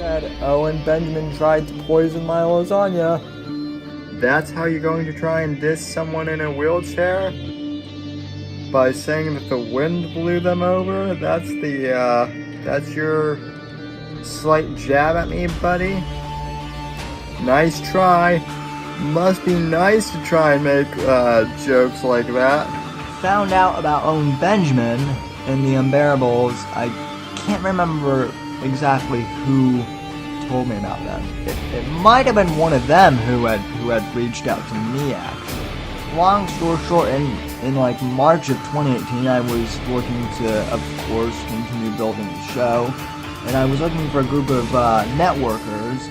said Owen Benjamin tried to poison my lasagna. That's how you're going to try and diss someone in a wheelchair? By saying that the wind blew them over? That's your slight jab at me, buddy? Nice try. Must be nice to try and make jokes like that. Found out about Owen Benjamin and the Unbearables. I can't remember exactly who told me about them. It might have been one of them who had reached out to me, actually. Long story short, in like March of 2018, I was looking to, of course, continue building the show, and I was looking for a group of networkers,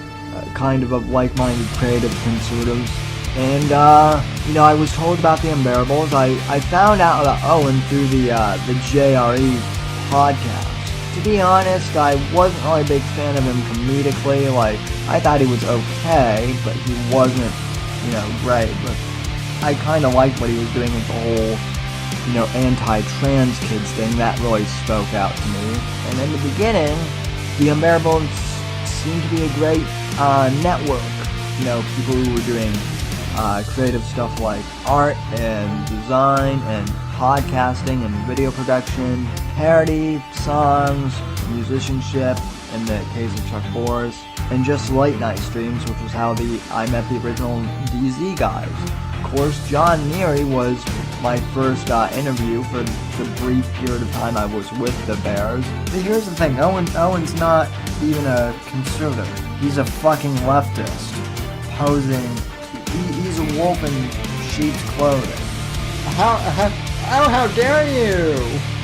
kind of like-minded creative conservatives, and I was told about the Unbearables. I found out about Owen through the JRE podcast. To be honest, I wasn't really a big fan of him comedically. Like, I thought he was okay, but he wasn't, great. But I kind of liked what he was doing with the whole, anti-trans kids thing. That really spoke out to me. And in the beginning, the Unbearables seemed to be a great network. People who were doing creative stuff like art and design and podcasting and video production, parody, songs, musicianship, in the case of Chuck Boris, and just late night streams, which was how I met the original DZ guys. Of course, John Neary was my first interview for the brief period of time I was with the Bears. But here's the thing, Owen's not even a conservative. He's a fucking leftist, posing. He's a wolf in sheep's clothing. How dare you!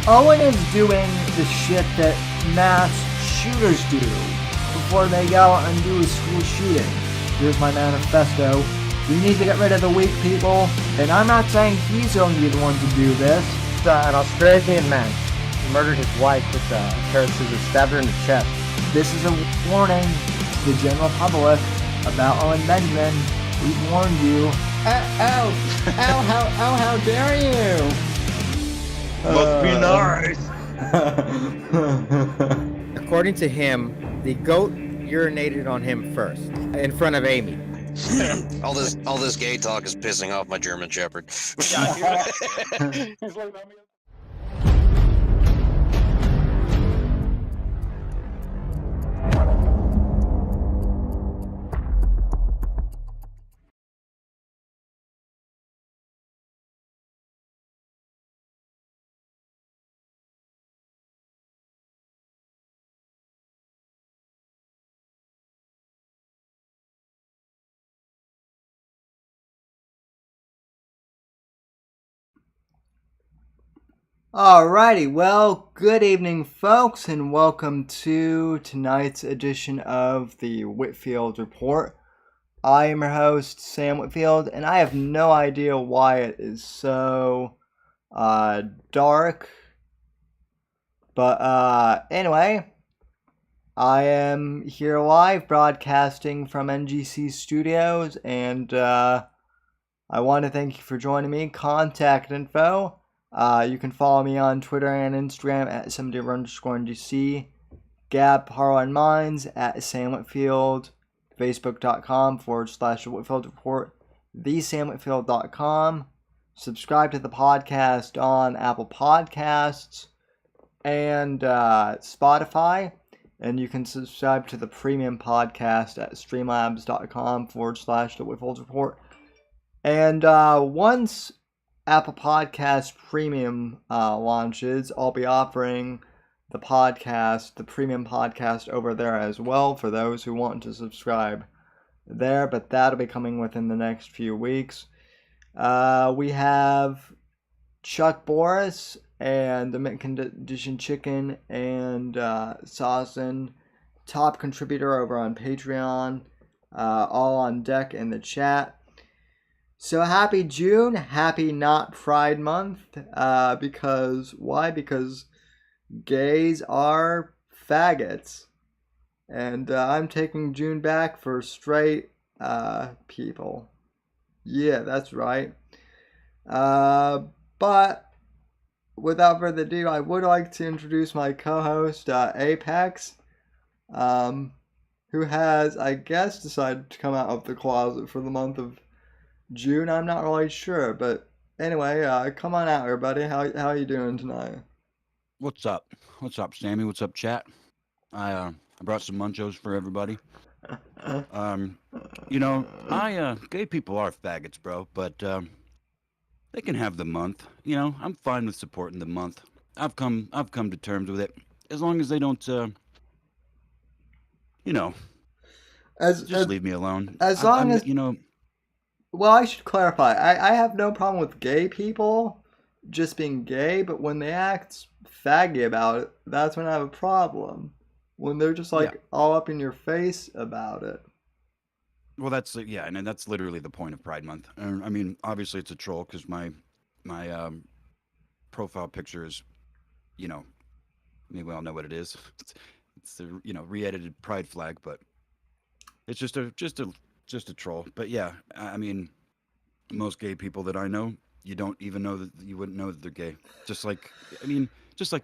Owen is doing the shit that mass shooters do before they go out and do a school shooting. Here's my manifesto. We need to get rid of the weak people, and I'm not saying he's going to be the one to do this. An Australian man murdered his wife with a pair of scissors, stabbed her in the chest. This is a warning to the general public about Owen Benjamin. We've warned you. How dare you! Must be nice. According to him, the goat urinated on him first, in front of Amy. all this gay talk is pissing off my German Shepherd. Alrighty, well, good evening, folks, and welcome to tonight's edition of the Whitfield Report. I am your host, Sam Whitfield, and I have no idea why it is so dark. But anyway, I am here live broadcasting from NGC Studios, and I want to thank you for joining me. Contact info. You can follow me on Twitter and Instagram at @SamDeer_NGC, Gab Harlan Minds at Sam Whitfield, Facebook.com/The Whitfield Report, TheSamWhitfield.com. Subscribe to the podcast on Apple Podcasts and Spotify, and you can subscribe to the premium podcast at Streamlabs.com/The Whitfield Report. And once Apple Podcast Premium launches, I'll be offering the premium podcast over there as well for those who want to subscribe there, but that'll be coming within the next few weeks. We have Chuck Boris and the Mint Condition Chicken and Saucin, top contributor over on Patreon, all on deck in the chat. So happy June, happy not Pride Month, why? Because gays are faggots, and I'm taking June back for straight people. Yeah, that's right. But without further ado, I would like to introduce my co-host, Apex. who has, I guess, decided to come out of the closet for the month of June. I'm not really sure, but anyway, come on out here, buddy. How you doing tonight? What's up? What's up, Sammy? What's up, chat? I brought some munchos for everybody. Gay people are faggots, bro, but they can have the month. I'm fine with supporting the month. I've come to terms with it. As long as they don't just leave me alone. As long as Well, I should clarify. I have no problem with gay people just being gay, but when they act faggy about it, that's when I have a problem. When they're just all up in your face about it. Well, and that's literally the point of Pride Month. I mean, obviously it's a troll because my profile picture is, I mean, we all know what it is. It's the re-edited pride flag, but it's just a troll. But yeah, I mean, most gay people that I know, you don't even know that you wouldn't know that they're gay. Just like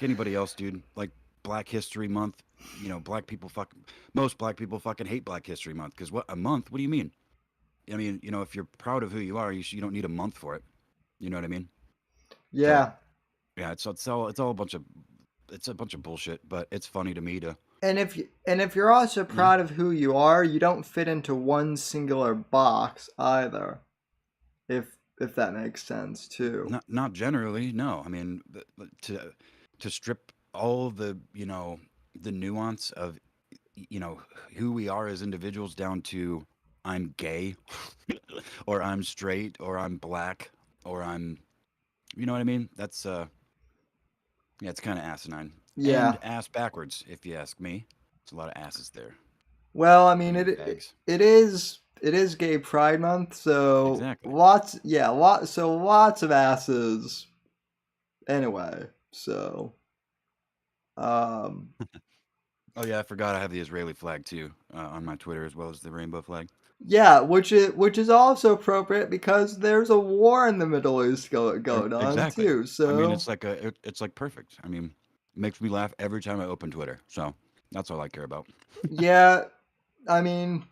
anybody else, dude. Like Black History Month, most black people fucking hate Black History Month because what a month? What do you mean? I mean, if you're proud of who you are, you don't need a month for it. You know what I mean? Yeah. So, yeah, it's all a bunch of bullshit, but it's funny to me to. And if you're also proud of who you are, you don't fit into one singular box either. If that makes sense too. Not generally, no. I mean, to strip all the the nuance of who we are as individuals down to I'm gay or I'm straight or I'm black or I'm you know what I mean? That's it's kind of asinine. Yeah. And ass backwards, if you ask me. There's a lot of asses there. Well, I mean, it is Gay Pride Month, so exactly. lots of asses. Anyway, so oh yeah, I forgot I have the Israeli flag too on my Twitter as well as the rainbow flag. Yeah, which is also appropriate because there's a war in the Middle East going on too. So I mean, it's like perfect. I mean, it makes me laugh every time I open Twitter. So that's all I care about. Yeah, I mean,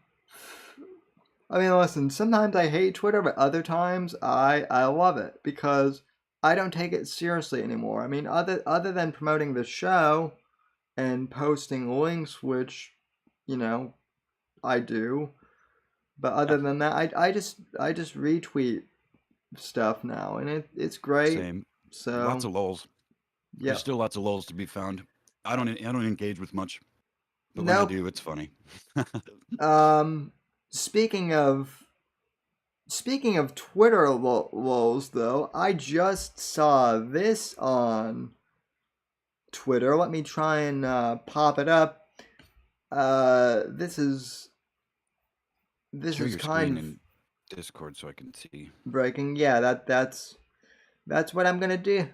listen. Sometimes I hate Twitter, but other times I love it because I don't take it seriously anymore. I mean, other than promoting the show and posting links, which I do. But other than that, I just retweet stuff now, and it's great. Same. So lots of lols. Yeah. There's still lots of lols to be found. I don't engage with much, but when I do, it's funny. Speaking of Twitter lols, though, I just saw this on Twitter. Let me try and pop it up. This is kind of in Discord so I can see. Breaking. Yeah, that's what I'm gonna do.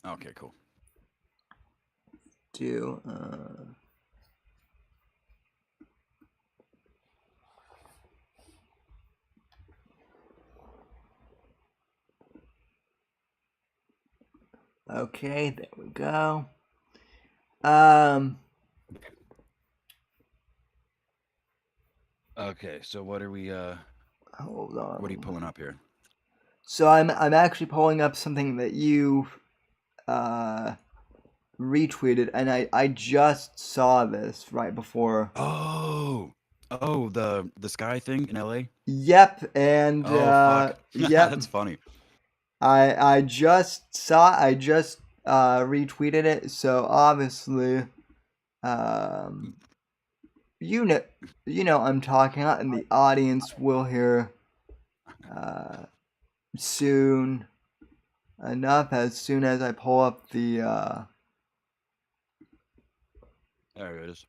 Okay, cool. Okay, there we go. Okay, so what are we hold on. What are you pulling up here? So I'm actually pulling up something that you retweeted, and I just saw this right before. Oh, the sky thing in LA? Yep, and fuck. Yep. That's funny. I just retweeted it, so obviously you know I'm talking about, and the audience will hear soon enough, as soon as I pull up the there it is.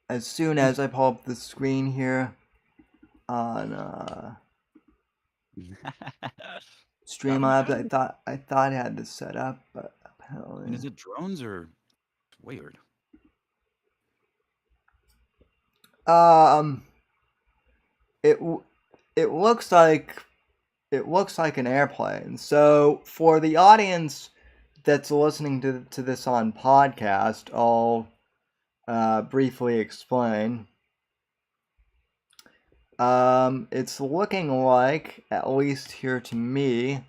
As soon as I pull up the screen here on Streamlabs. I thought I had this set up, but apparently. And is it drones or weird? It looks like an airplane. So for the audience that's listening to this on podcast, I'll briefly explain. It's looking like, at least here to me,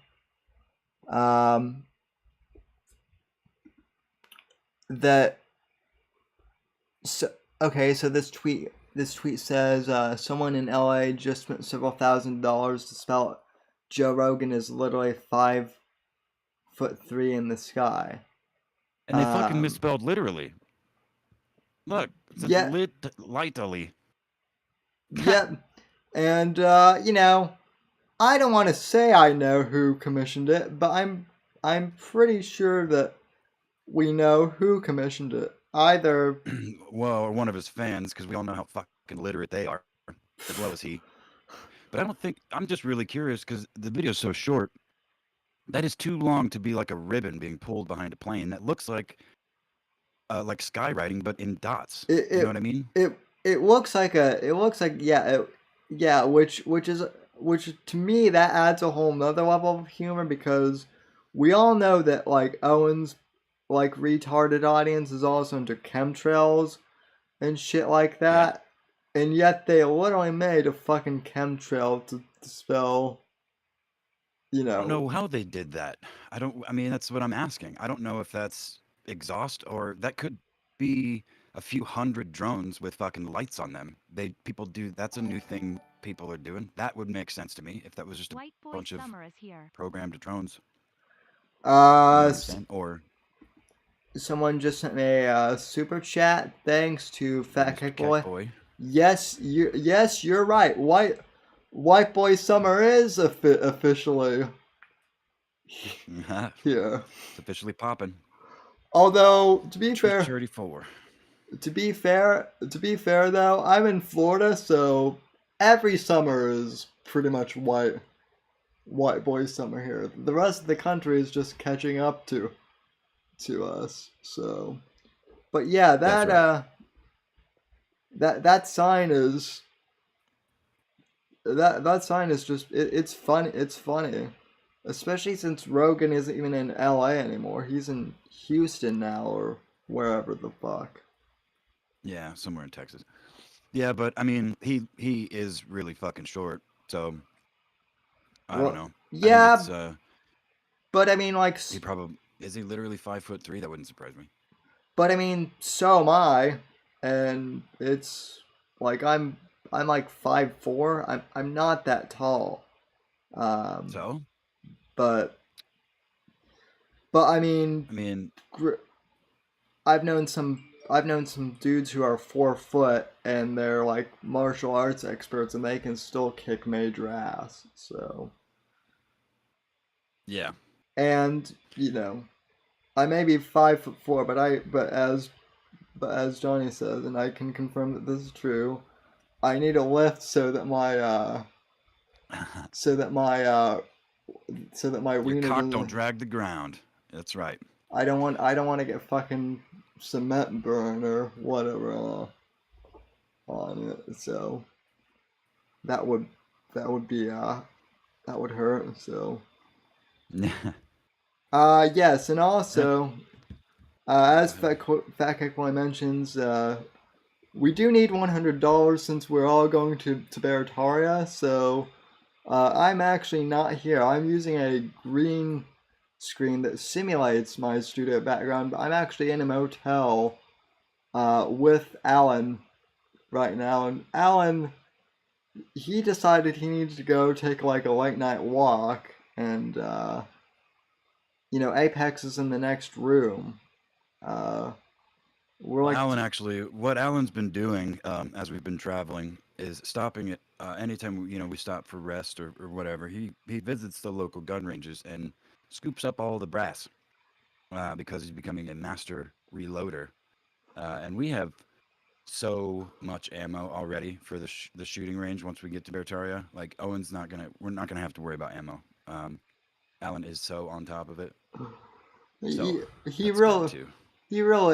that. So okay, so this tweet says someone in LA just spent several $1,000s to spell Joe Rogan is literally 5'3" in the sky. And they fucking misspelled literally. Look, it says Yeah. lightly. Yep. And I don't want to say I know who commissioned it, but I'm pretty sure that we know who commissioned it. Either Well, or one of his fans, because we all know how fucking literate they are, as well as he. But I don't think, I'm just really curious because the video's so short. That is too long to be like a ribbon being pulled behind a plane. That looks like skywriting, but in dots. You know what I mean? It looks like which to me that adds a whole nother level of humor, because we all know that like Owen's like retarded audience is also into chemtrails and shit like that, and yet they literally made a fucking chemtrail to spell. I don't know how they did that. I mean, that's what I'm asking. I don't know if that's exhaust or that could be a few hundred drones with fucking lights on them. People do, that's a new thing people are doing. That would make sense to me if that was just a bunch of programmed drones. You know what I'm saying? Or someone just sent me a super chat. Thanks to Fat Kick Boy. Yes, you're right. White Boy Summer is officially here. It's officially popping. Although, to be fair, 34. To be fair though, I'm in Florida, so every summer is pretty much white boy summer here. The rest of the country is just catching up to us. So, but yeah, that sign is that sign is just it's fun. It's funny, especially since Rogan isn't even in LA anymore. He's in Houston now, or wherever the fuck. Yeah, somewhere in Texas. Yeah, but I mean, he is really fucking short, so I don't know. Yeah, but I mean, like, he probably is. He literally 5'3"? That wouldn't surprise me. But I mean, so am I, and it's like I'm like 5'4". I'm not that tall. So, but I mean, I've known some dudes who are 4 foot and they're like martial arts experts and they can still kick major ass. So yeah, and I may be 5'4", but as Johnny says, and I can confirm that this is true, I need a lift so that my your cock don't drag the ground. That's right. I don't want to get fucking cement burn or whatever on it. So that would be that would hurt. So yes, and also as Fat Kick Boy mentions, we do need $100 since we're all going to Barataria. So I'm actually not here. I'm using a green screen that simulates my studio background, but I'm actually in a motel with Alan right now, and Alan, he decided he needed to go take like a late night walk, and Apex is in the next room. What Alan's been doing as we've been traveling is stopping at anytime we stop for rest or whatever. He visits the local gun ranges and scoops up all the brass because he's becoming a master reloader, and we have so much ammo already for the shooting range. Once we get to Bertaria, like we're not gonna have to worry about ammo. Alan is so on top of it. So he really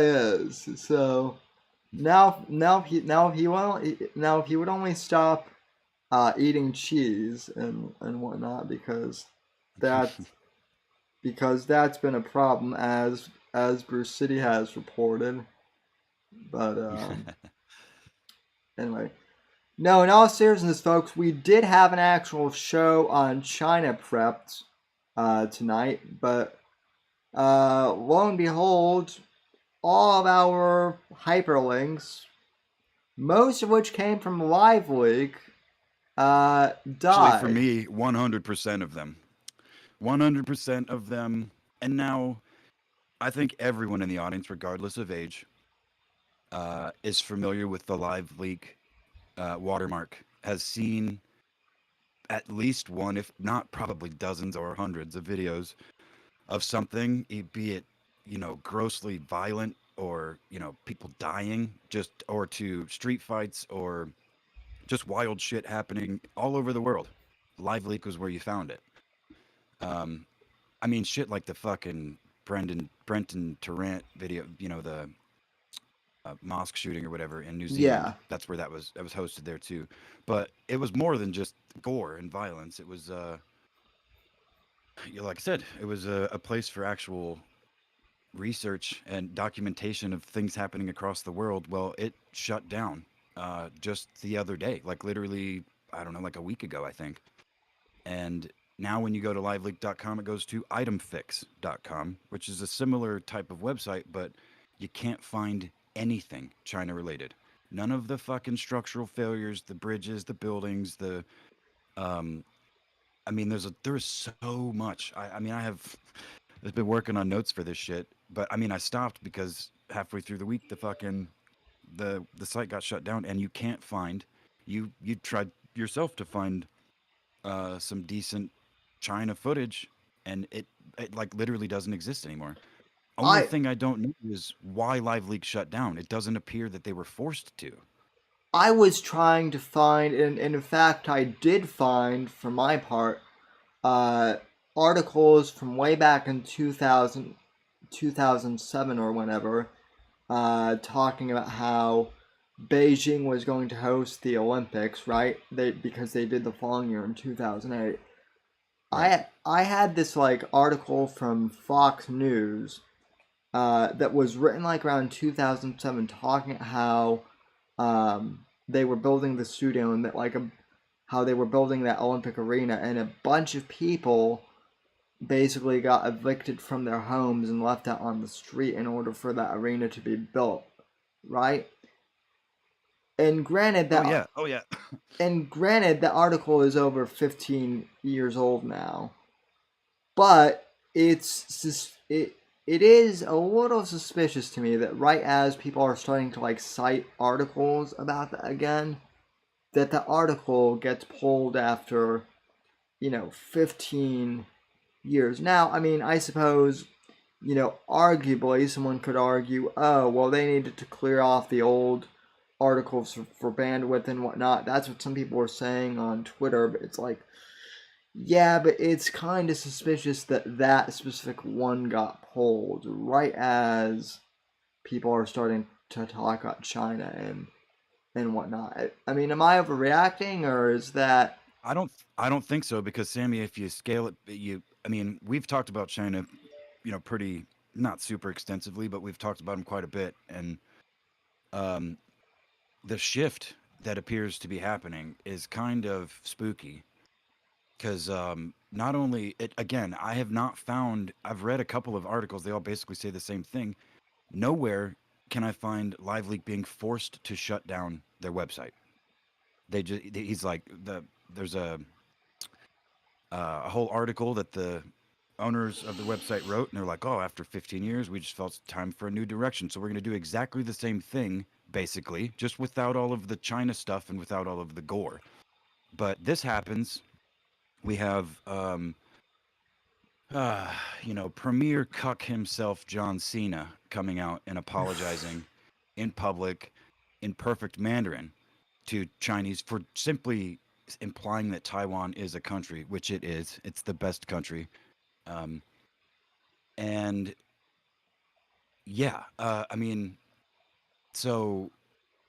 is. So now if he would only stop eating cheese and whatnot, because that's been a problem as Bruce City has reported. But anyway, No, in all seriousness, folks, we did have an actual show on China prepped tonight, but lo and behold, all of our hyperlinks, most of which came from LiveLeak, Actually, for died. me, 100% of them. 100% of them. And now, I think everyone in the audience, regardless of age, is familiar with the live leak watermark, has seen at least one, if not probably dozens or hundreds of videos of something, be it, grossly violent or, people dying, just, or to street fights or just wild shit happening all over the world. Live leak was where you found it. Um, I mean, shit like the fucking Brenton Tarrant video, the mosque shooting or whatever in New Zealand. Yeah. That's where that was hosted there too. But it was more than just gore and violence. It was, like I said, it was a place for actual research and documentation of things happening across the world. Well, it shut down just the other day, like literally, I don't know, like a week ago, I think. And now when you go to liveleak.com, it goes to itemfix.com, which is a similar type of website, but you can't find anything China related. None of the fucking structural failures, the bridges, the buildings, um I mean there is so much. I've been working on notes for this shit, but I mean I stopped because halfway through the week the site got shut down and you can't find you tried yourself to find some decent China footage, and it like literally doesn't exist anymore. Only I thing I don't know is why Live Leak shut down. It doesn't appear that they were forced to. I was trying to find, and in fact, I did find, for my part, uh, articles from way back in 2000, 2007 or whenever, talking about how Beijing was going to host the Olympics, right? Because they did the following year in 2008. Right. I had this like article from Fox News that was written like around 2007, talking about how they were building the studio and that how they were building that Olympic arena, and a bunch of people basically got evicted from their homes and left out on the street in order for that arena to be built, right? And granted Oh that yeah. Oh yeah. and granted the article is over 15 years old now, but it is a little suspicious to me that right as people are starting to like cite articles about that again, that the article gets pulled after 15 years. Now, I mean, I suppose, arguably someone could argue, oh, well, they needed to clear off the old articles for bandwidth and whatnot. That's what some people were saying on Twitter, but it's like, yeah, but it's kind of suspicious that that specific one got pulled right as people are starting to talk about China and whatnot. I mean, am I overreacting, or is that? I don't think so because Sammy, if you scale it, I mean, we've talked about China, pretty not super extensively, but we've talked about them quite a bit, and um, the shift that appears to be happening is kind of spooky because not only it again, I have not found. I've read a couple of articles. They all basically say the same thing. Nowhere can I find LiveLeak being forced to shut down their website. He's like there's a whole article that the owners of the website wrote, and they're like, oh, after 15 years, we just felt it's time for a new direction. So we're going to do exactly the same thing, basically, just without all of the China stuff and without all of the gore. But this happens. We have, premier cuck himself, John Cena, coming out and apologizing in public in perfect Mandarin to Chinese for simply implying that Taiwan is a country, which it is. It's the best country. Um, and yeah, I mean, so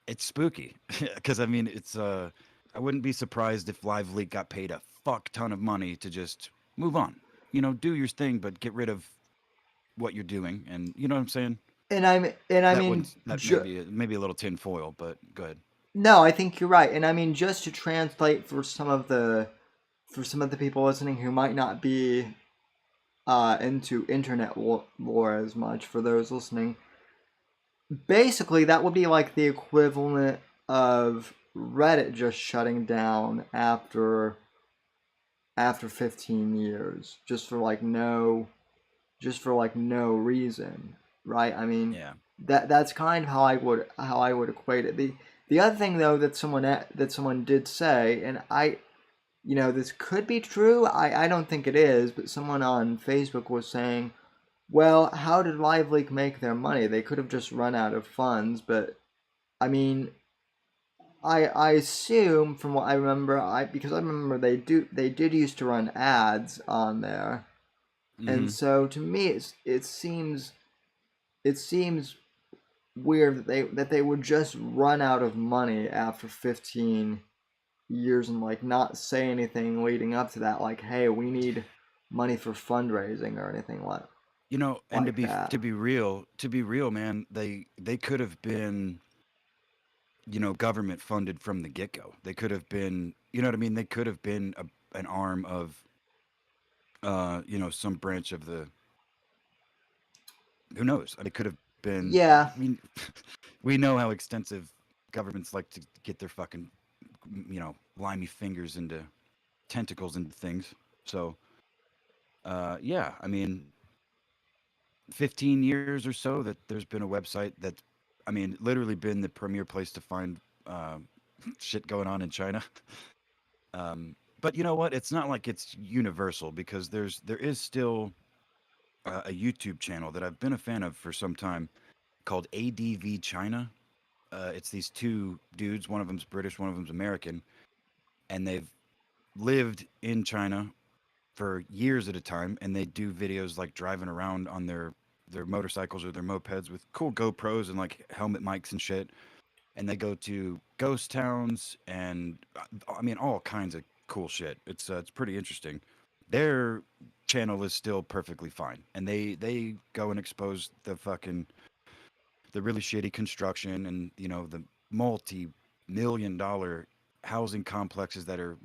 it's spooky because I mean, I wouldn't be surprised if Live Leak got paid a fuck ton of money to just move on. Do your thing, but get rid of what you're doing. And you know what I'm saying? And I That mean, wouldn't that maybe a little tinfoil, but go ahead. No, I think you're right. And I mean, just to translate for some of the people listening who might not be into internet lore as much, for those listening, basically that would be like the equivalent of Reddit just shutting down after 15 years, just for like no reason, right? I mean, Yeah. that's kind of how I would equate it. The other thing though that someone did say, and this could be true. I don't think it is, but someone on Facebook was saying, well, how did LiveLeak make their money? They could have just run out of funds, but I mean, I assume from what I remember, because I remember they did used to run ads on there, and Hmm. so to me it seems weird that they would just run out of money after 15 years and like not say anything leading up to that, like, hey, we need money for fundraising or anything And like that. to be real, man, they could have been, government funded from the get go. They could have been, you know what I mean? They could have been an arm of, some branch of the, who knows? I mean, it could have been, Yeah, I mean, we know how extensive governments like to get their fucking, limey fingers into tentacles into things. So, yeah, I mean, 15 years or so that there's been a website that's, I mean, literally been the premier place to find shit going on in China. But you know what? It's not like it's universal because there is still a YouTube channel that I've been a fan of for some time called ADV China. It's these two dudes. One of them's British, one of them's American, and they've lived in China for years at a time, and they do videos like driving around on their motorcycles or their mopeds with cool GoPros and like helmet mics and shit. And they go to ghost towns and I mean all kinds of cool shit. It's pretty interesting. Their channel is still perfectly fine, and they go and expose the really shitty construction and the multi-million-dollar housing complexes that are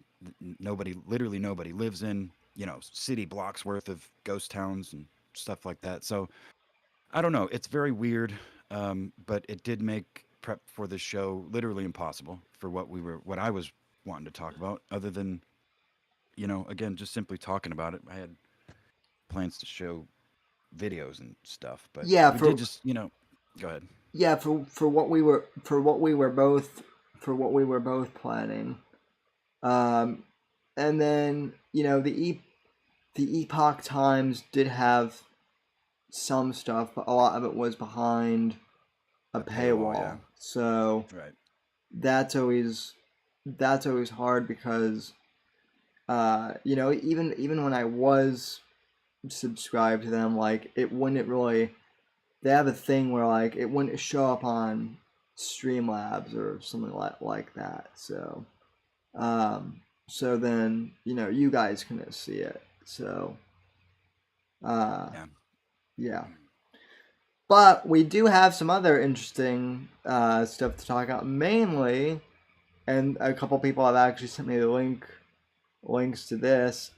literally nobody lives in. City blocks worth of ghost towns and stuff like that. So I don't know. It's very weird, but it did make prep for the show literally impossible for what I was wanting to talk about. Other than, again, just simply talking about it. I had plans to show videos and stuff, but yeah, we did just, go ahead. for what we were both planning. And then the Epoch Times did have some stuff, but a lot of it was behind a A paywall, paywall. yeah, So right. that's always hard because even when I was subscribed to them, like it wouldn't really, they have a thing where like it wouldn't show up on Streamlabs or something like that. So then you guys can see it. So Yeah. yeah. But we do have some other interesting stuff to talk about. Mainly, and a couple people have actually sent me the links to this.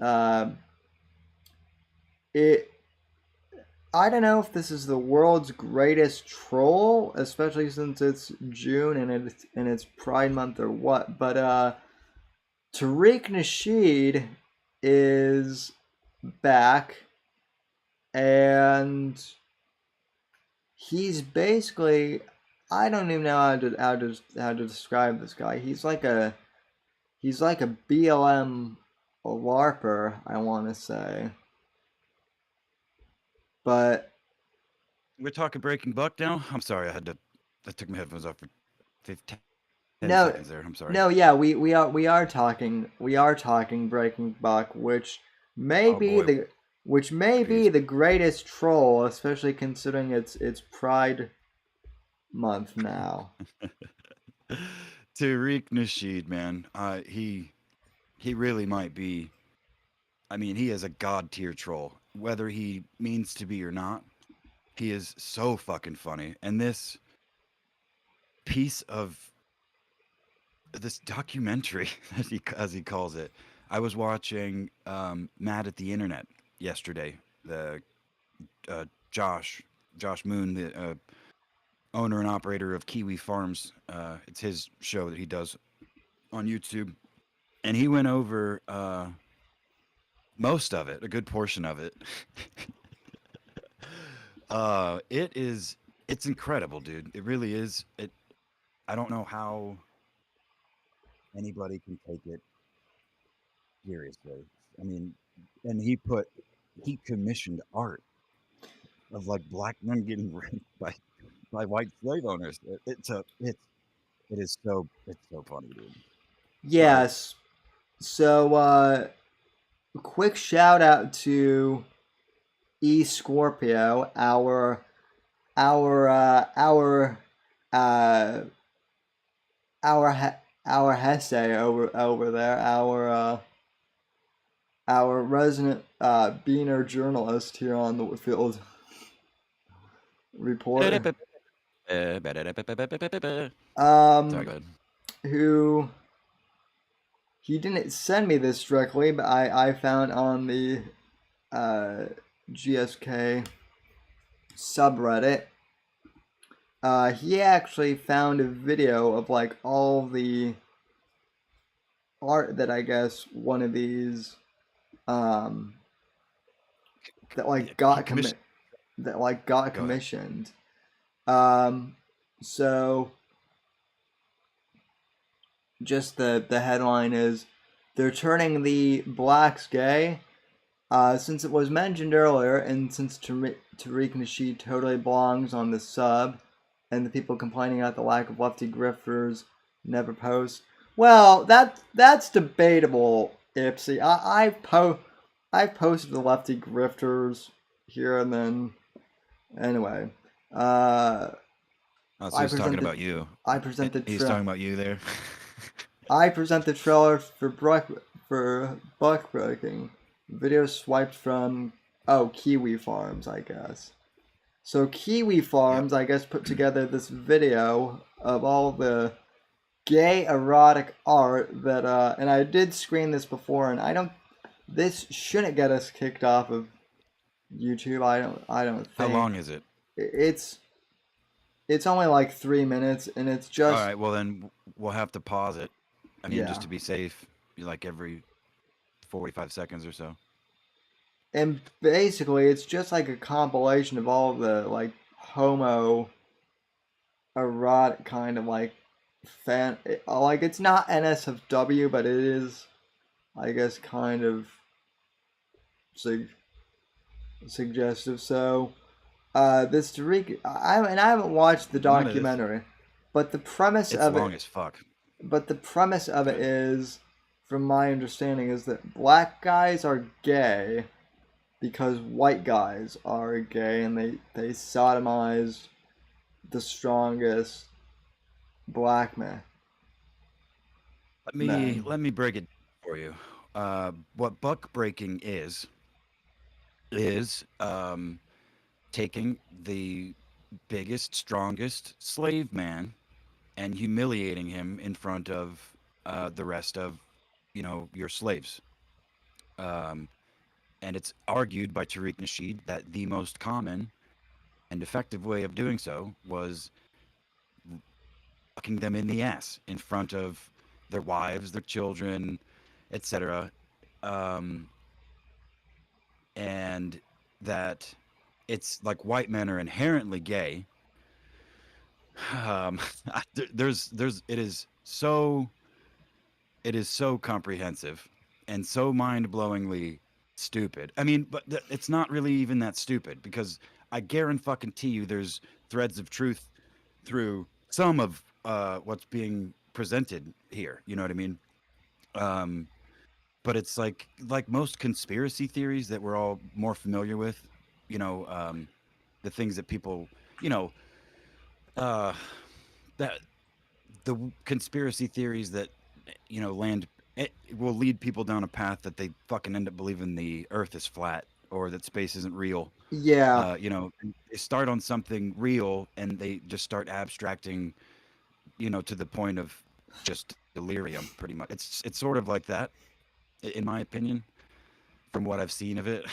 It I don't know if this is the world's greatest troll, especially since it's June and it's Pride Month or what. But Tariq Nasheed is back, and he's basically, I don't even know how to describe this guy. He's like a BLM LARPer, I want to say. But We're talking Breaking Buck now. I'm sorry, I took my headphones off for 15, 10 no, seconds there. I'm sorry. no, yeah, we are talking Breaking Buck, Oh boy, which may be peas. the greatest troll, especially considering it's Pride Month now. Tariq Nasheed, man, he really might be. I mean, he is a god tier troll, whether he means to be or not. He is so fucking funny, and this piece of this documentary, as he calls it. I was watching Mad at the Internet yesterday. The Josh Moon, the owner and operator of Kiwi Farms. It's his show that he does on YouTube, and he went over most of it, a good portion of it. It's incredible, dude. It really is. I don't know how anybody can take it seriously. I mean, and he commissioned art of like black men getting raped by white slave owners. It's so funny, dude. But Yes. So, quick shout out to E Scorpio, our uh our Hesse over there, our resident Beaner journalist here on the Whitfield Report. sorry, go Um, ahead. who he didn't send me this directly, but I found on the GSK subreddit. He actually found a video of like all the art that I guess one of these um that like got Commission. Go ahead. commissioned. Um, so just the headline is they're turning the blacks gay. Since it was mentioned earlier, and since Tariq Nasheed totally belongs on the sub, and the people complaining about the lack of lefty grifters never post. Well, that's debatable, Ipsy. I've posted the lefty grifters here and then. Anyway, Oh, so I he's talking presented about you. I presented He's talking about you there. I present the trailer for Buck Breaking. Video swiped from Kiwi Farms, I guess. So Kiwi Farms, Yep. I guess, put together this video of all the gay erotic art that and I did screen this before, and this shouldn't get us kicked off of YouTube. I don't think. How long is it? It's only like 3 minutes, and it's All just right. Well, then we'll have to pause it. I mean, yeah. just to be safe, like every 45 seconds or so. And basically, it's just like a compilation of all the like homo erotic kind of like fan. Like it's not NSFW, but it is, I guess, kind of suggestive. So, this Tariq, I haven't watched the None of this. documentary, but the premise It's of long it. as fuck. But the premise of it is, from my understanding, is that black guys are gay because white guys are gay, and they sodomize the strongest black man. Let me break it for you. What buck breaking is taking the biggest, strongest slave man and humiliating him in front of the rest of, your slaves. Um, and it's argued by Tariq Nasheed that the most common and effective way of doing so was fucking them in the ass in front of their wives, their children, etc. Um, and that it's like white men are inherently gay. Um, it is so comprehensive and so mind-blowingly stupid. I mean, but it's not really even that stupid because I guarantee you there's threads of truth through some of what's being presented here. You know what I mean? Um, but it's like most conspiracy theories that we're all more familiar with. You know, the things that people, you know, uh, that the conspiracy theories that land it will lead people down a path that they fucking end up believing the Earth is flat or that space isn't real. Yeah, They start on something real and they just start abstracting, to the point of just delirium, pretty much. It's sort of like that, in my opinion, from what I've seen of it.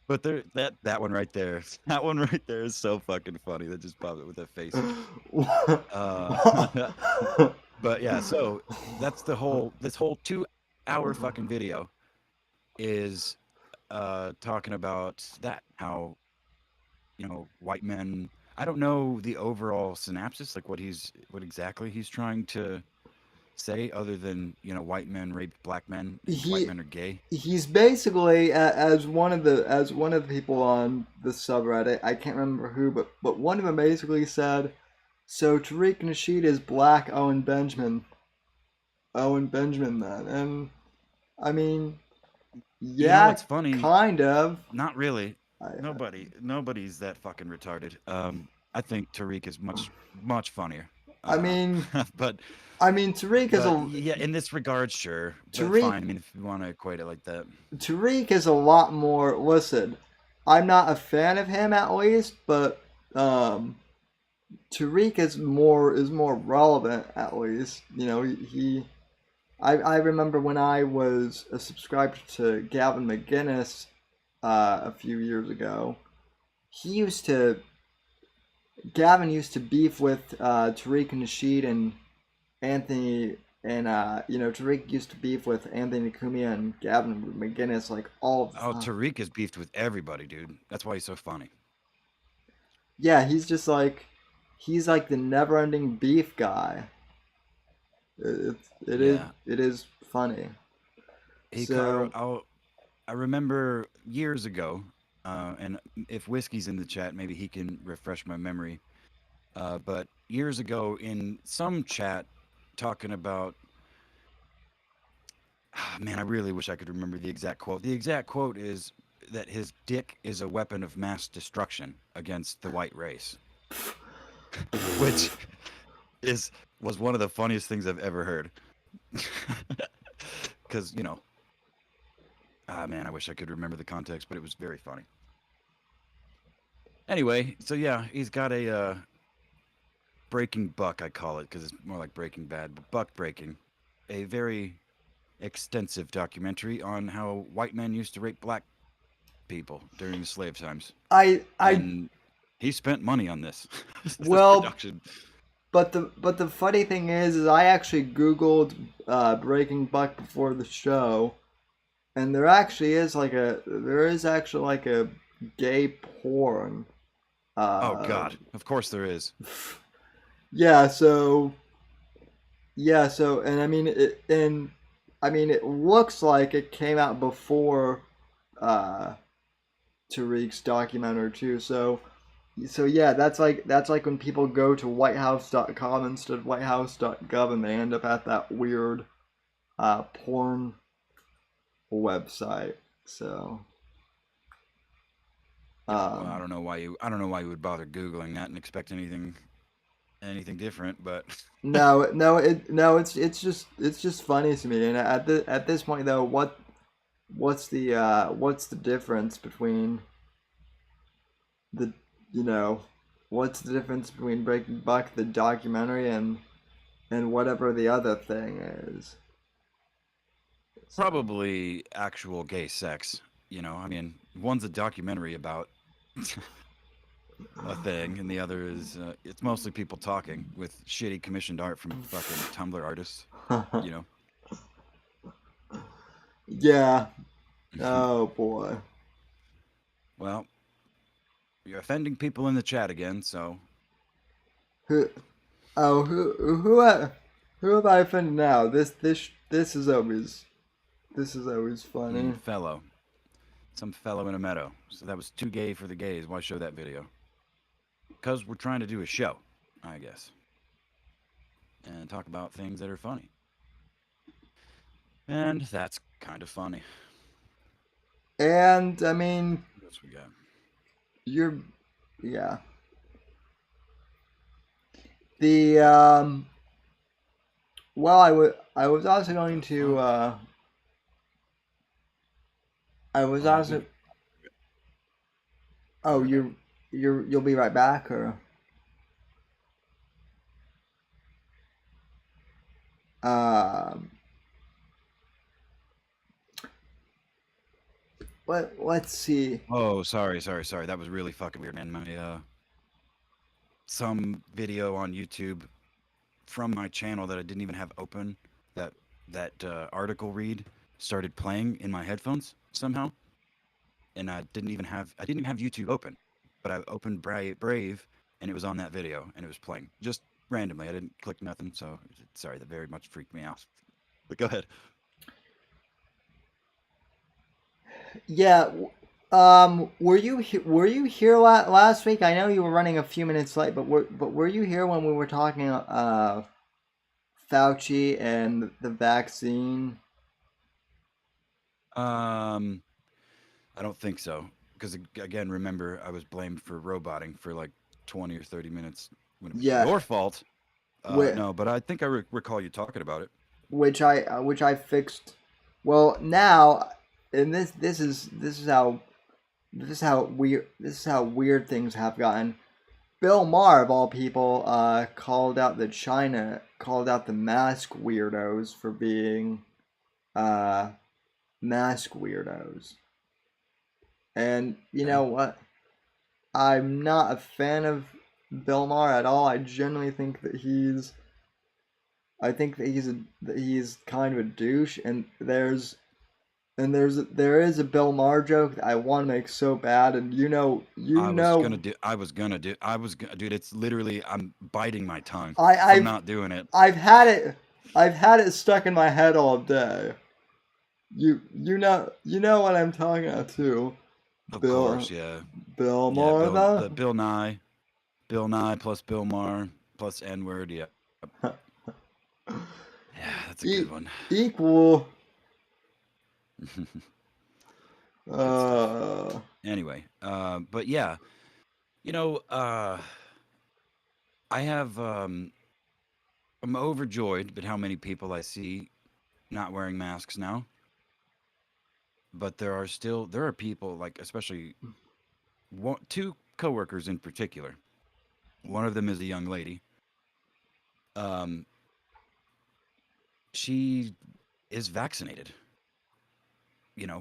But that one right there, that one right there is so fucking funny. That just popped up with that face. Uh, but yeah, so that's this whole 2 hour fucking video is talking about that, how, white men, I don't know the overall synopsis, like what exactly he's trying to say, other than, white men rape black men and white he men are gay. he's basically as one of the people on the subreddit. I can't remember who, but one of them basically said, "So Tariq Nasheed is black Owen Benjamin then," and I mean, You know yeah, what's funny? kind of. Not really. I, Nobody's that fucking retarded. I think Tariq is much, much funnier. I Uh, mean, but I mean, Tariq is but a yeah, in this regard, sure. But Tariq fine. I mean, if you want to equate it like that. Tariq is a lot more. Listen, I'm not a fan of him at least, but um, Tariq is more relevant at least. I remember when I was a subscriber to Gavin McGinnis a few years ago. He used to Gavin used to beef with Tariq Nasheed and Anthony, and Tariq used to beef with Anthony Cumia and Gavin McGinnis like all the Oh, time. Tariq is beefed with everybody, dude. That's why he's so funny. Yeah, he's like the never-ending beef guy. Yeah. It is funny. He, So I remember years ago, and if Whiskey's in the chat, maybe he can refresh my memory. But years ago, in some chat, talking about, man, I really wish I could remember the exact quote. The exact quote is that his dick is a weapon of mass destruction against the white race, which was one of the funniest things I've ever heard. Because man, I wish I could remember the context, but it was very funny. Anyway, so yeah, he's got a breaking buck, I call it, because it's more like Breaking Bad, but buck breaking, a very extensive documentary on how white men used to rape black people during the slave times, I and he spent money on this this well, production. but the funny thing is I actually Googled Breaking Buck before the show, and there is actually like a gay porn. Oh Uh, God, of course there is. yeah, and it looks like it came out before uh, Tariq's documentary too. So yeah, that's like when people go to whitehouse.com instead of whitehouse.gov, and they end up at that weird porn website. So Yeah, well, I um, don't know why you would bother googling that and expect anything different, but no, it's just funny to me. And at this point though, what's the difference between the you know what's the difference between Breaking Buck the documentary and whatever the other thing is? So probably actual gay sex. I mean, one's a documentary about a thing, and the other is it's mostly people talking with shitty commissioned art from fucking Tumblr artists. You know. yeah. Oh boy. Well, you're offending people in the chat again, so Who? Oh, who have I offended now? This is always funny. some fellow in a meadow. So that was too gay for the gays. Why show that video? Because we're trying to do a show, I guess, and talk about things that are funny. And that's kind of funny. And I mean, What else we got? you're, yeah. The Well, I was also going The to fuck? I was Oh, also oh okay. you'll be right back, or Um, let's see. Oh, sorry. That was really fucking weird, man. My some video on YouTube from my channel that I didn't even have open, that article read started playing in my headphones somehow, and I didn't even have YouTube open, but I opened Brave, and it was on that video, and it was playing just randomly. I didn't click nothing, so sorry. That very much freaked me out. But go ahead. Yeah. Were you here last week? I know you were running a few minutes late, but were you here when we were talking Fauci and the vaccine? Um, I don't think so, because again, remember I was blamed for roboting for like 20 or 30 minutes when it was Yeah. your fault. Wh- No, but I think I recall you talking about it. which I fixed. Well, now, and this is how weird things have gotten. Bill Maher, of all people, called out the mask weirdos for being uh, mask weirdos. And you Okay. know what? I'm not a fan of Bill Maher at all. I think that he's kind of a douche. And there is a Bill Maher joke that I want to make so bad. And dude, it's literally, I'm biting my tongue I from I've not doing it. I've had it stuck in my head all day. You know what I'm talking about too. Of Bill course, yeah. Bill Yeah, Maher though. Bill Nye plus Bill Maher plus N-word, yeah. Yeah, that's a good one. Equal. Good stuff. Uh, Anyway, but yeah, you know, I have, I'm overjoyed at how many people I see not wearing masks now. But there are people, like, especially two coworkers in particular. One of them is a young lady. Um, she is vaccinated,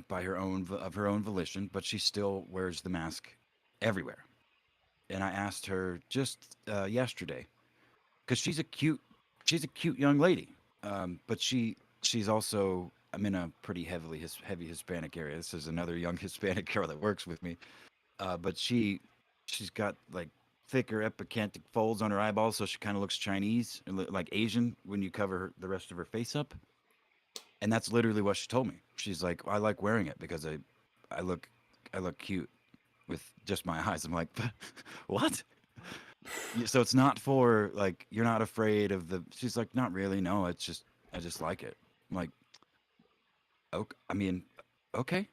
by her own volition, but she still wears the mask everywhere. And I asked her just yesterday, because she's a cute young lady. But she's also, I'm in a pretty heavy Hispanic area. This is another young Hispanic girl that works with me. But she's got like thicker epicanthic folds on her eyeballs, so she kind of looks Chinese, like Asian when you cover the rest of her face up. And that's literally what she told me. She's like, I like wearing it because I look I look cute with just my eyes. I'm like, what? So it's not for like, you're not afraid of the. She's like, not really. No, it's just I just like it. I'm like, okay. I mean, okay,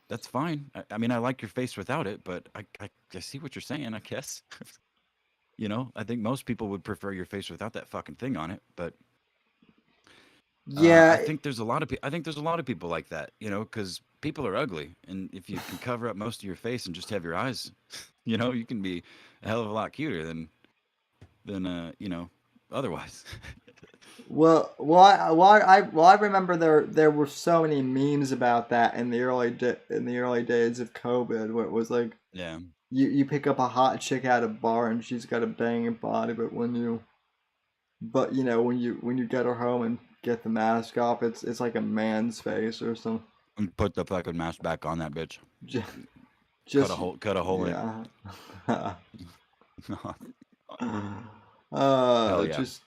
that's fine. I mean, I like your face without it, but I see what you're saying. I guess. I think most people would prefer your face without that fucking thing on it. But I yeah. think there's a lot of I think there's a lot of people like that. Because people are ugly, and if you can cover up most of your face and just have your eyes, you can be a hell of a lot cuter than otherwise. I remember there were so many memes about that in the early days of COVID, where it was like Yeah. you pick up a hot chick at a bar and she's got a banging body, but when you get her home and get the mask off, it's like a man's face or something. And put the fucking mask back on that bitch. Just, Cut a just hole. Cut a hole in yeah. it. uh, Hell yeah. just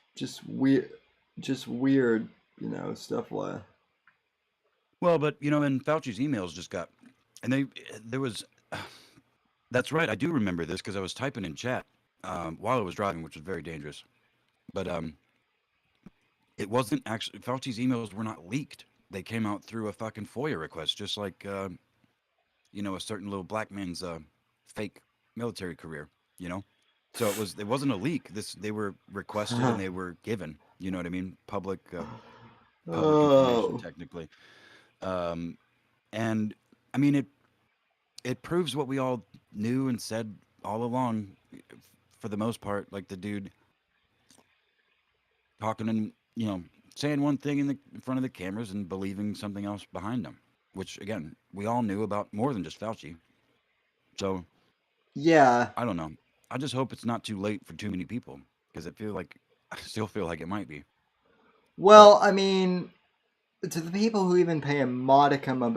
weird, stuff like. Well, but and Fauci's emails just got, and there was. That's right. I do remember this because I was typing in chat while I was driving, which was very dangerous. But it wasn't actually, Fauci's emails were not leaked. They came out through a fucking FOIA request, just like a certain little black man's fake military career. You know, so it wasn't a leak. They were requested and they were given. You know what I mean? Public information Oh. technically. And I mean it proves what we all knew and said all along, for the most part. Like the dude talking in saying one thing in front of the cameras and believing something else behind them, which again we all knew about more than just Fauci. So Yeah. I don't know. I just hope it's not too late for too many people because I still feel like it might be. Well, I mean, to the people who even pay a modicum of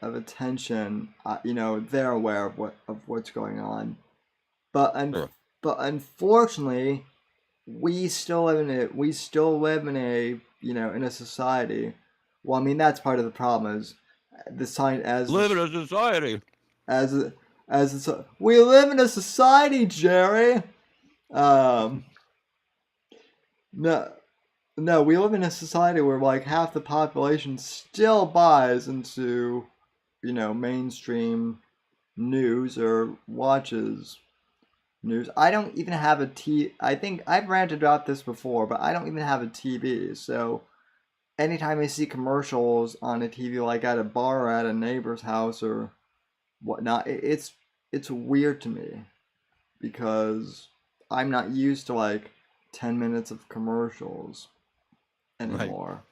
attention, they're aware of what's going on. But Sure. unfortunately, we still live in a in a society. Well, I mean that's part of the problem is the sign Live in a society. as we live in a society, Jerry. Um, no, no, we live in a society where like half the population still buys into, mainstream news or watches news. I don't even have I think I've ranted about this before, but I don't even have a TV. So anytime I see commercials on a TV, like at a bar or at a neighbor's house or whatnot, it's weird to me because I'm not used to like 10 minutes of commercials Right. anymore.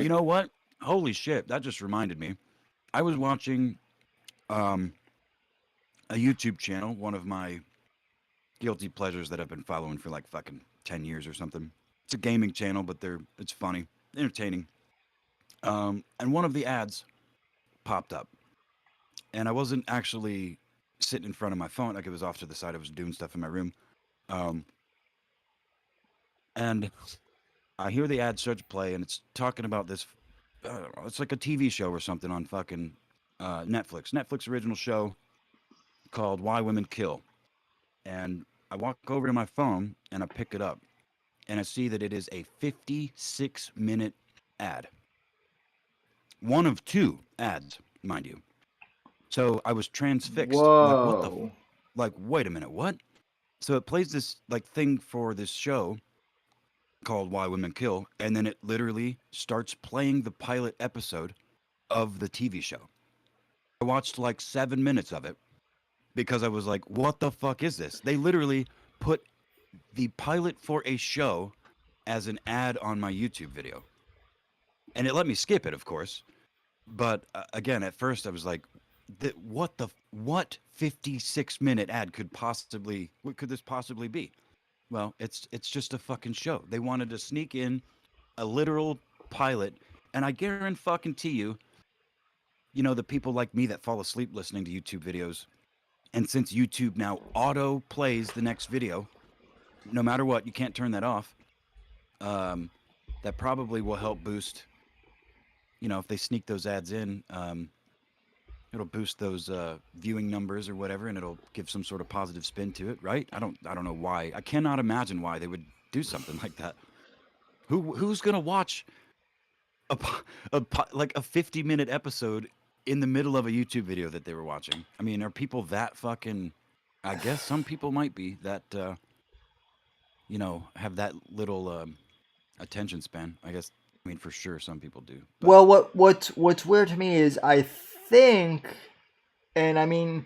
You know what? Holy shit! That just reminded me. I was watching um, a YouTube channel, one of my guilty pleasures that I've been following for like fucking 10 years or something. It's a gaming channel, but it's funny, entertaining. And one of the ads popped up, and I wasn't actually sitting in front of my phone; like it was off to the side. I was doing stuff in my room, um, and I hear the ad start to play, and it's talking about this. I don't know, it's like a TV show or something on fucking Netflix. Netflix original show called Why Women Kill. And I walk over to my phone and I pick it up, and I see that it is a 56-minute ad. One of two ads, mind you. So I was transfixed. I'm like, what the? Whoa. Like, wait a minute, what? So it plays this like thing for this show called Why Women Kill, and then it literally starts playing the pilot episode of the TV show. I watched like 7 minutes of it because I was like, what the fuck is this? They literally put the pilot for a show as an ad on my YouTube video. And it let me skip it, of course. But again, at first I was like, what 56-minute ad what could this possibly be? Well, it's just a fucking show. They wanted to sneak in a literal pilot, and I guarantee you, the people like me that fall asleep listening to YouTube videos, and since YouTube now auto plays the next video, no matter what, you can't turn that off. Um, that probably will help boost. If they sneak those ads in, it'll boost those viewing numbers or whatever, and it'll give some sort of positive spin to it, right? I don't know why. I cannot imagine why they would do something like that. Who's gonna watch like a 50-minute episode in the middle of a YouTube video that they were watching? I mean, are people that fucking? I guess some people might be that. Have that little attention span. I guess. I mean, for sure, some people do. But Well, what's weird to me is I think, and I mean,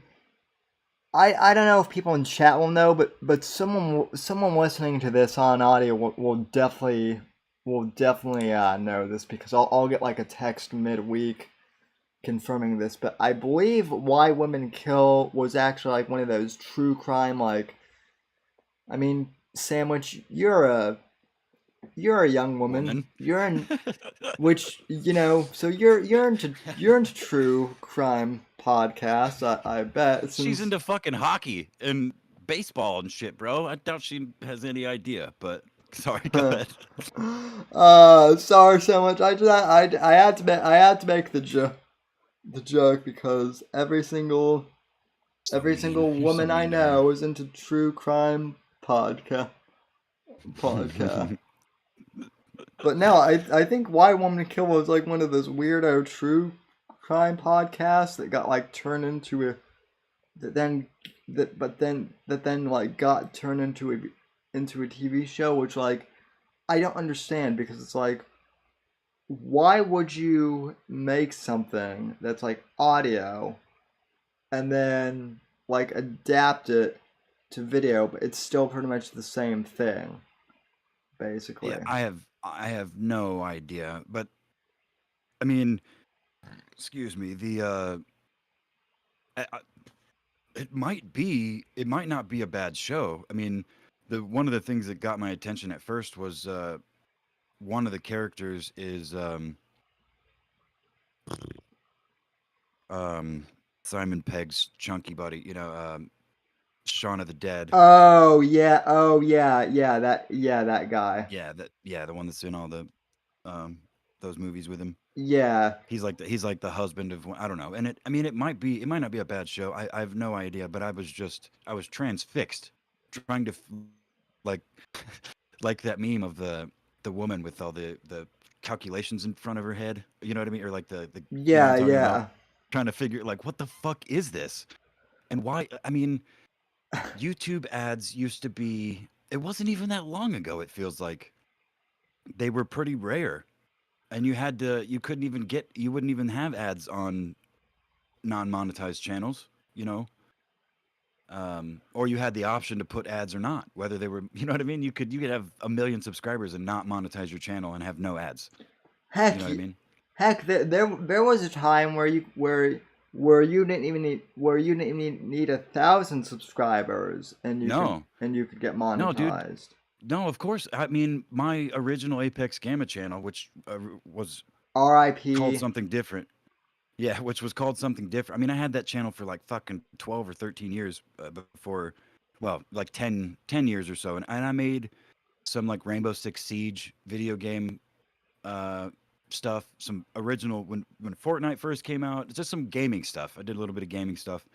I don't know if people in chat will know, but someone listening to this on audio will definitely know this because I'll get like a text midweek confirming this. But I believe Why Women Kill was actually like one of those true crime like. I mean, Sandwich, you're a young woman. You're in which so you're into true crime podcasts. I bet She's into fucking hockey and baseball and shit, bro. I doubt she has any idea. But sorry, go ahead. Sorry so much. I had to make the joke because every single woman I know is into true crime podcast. But no, I think Why Woman Kill was like one of those weirdo true crime podcasts that got like turned into a that then like got turned into a TV show, which like I don't understand because it's like why would you make something that's like audio and then like adapt it to video, but it's still pretty much the same thing. basically. Yeah, I have no idea, but I mean, excuse me, I, it might not be a bad show. I mean, the one of the things that got my attention at first was one of the characters is um Simon Pegg's chunky buddy, Shaun of the Dead. Oh yeah, that guy. Yeah, the one that's in all the um those movies with him. Yeah, He's like the husband of I don't know. And it might not be a bad show. I have no idea, but I was transfixed trying to like like that meme of the woman with all the calculations in front of her head. You know what I mean? Or like the you know what I'm talking about? yeah. Trying to figure like what the fuck is this? And why I mean YouTube ads used to be it wasn't even that long ago it feels like. They were pretty rare. And you couldn't even you wouldn't even have ads on non-monetized channels, you know? Or you had the option to put ads or not, whether they were, you know what I mean? You could have a million subscribers and not monetize your channel and have no ads. You Heck, know what I mean? there was a time where you didn't even need 1,000 subscribers No, and you could get no, dude. monetized. No, of course. I mean, my original Apex Gamma channel, which was called R.I.P. something different. Yeah, which was called something different. I mean, I had that channel for like fucking 12 or 13 years before, well, like 10 years or so. And I made some like Rainbow Six Siege video game uh, stuff, some original when Fortnite first came out, just some gaming stuff. I did a little bit of gaming stuff,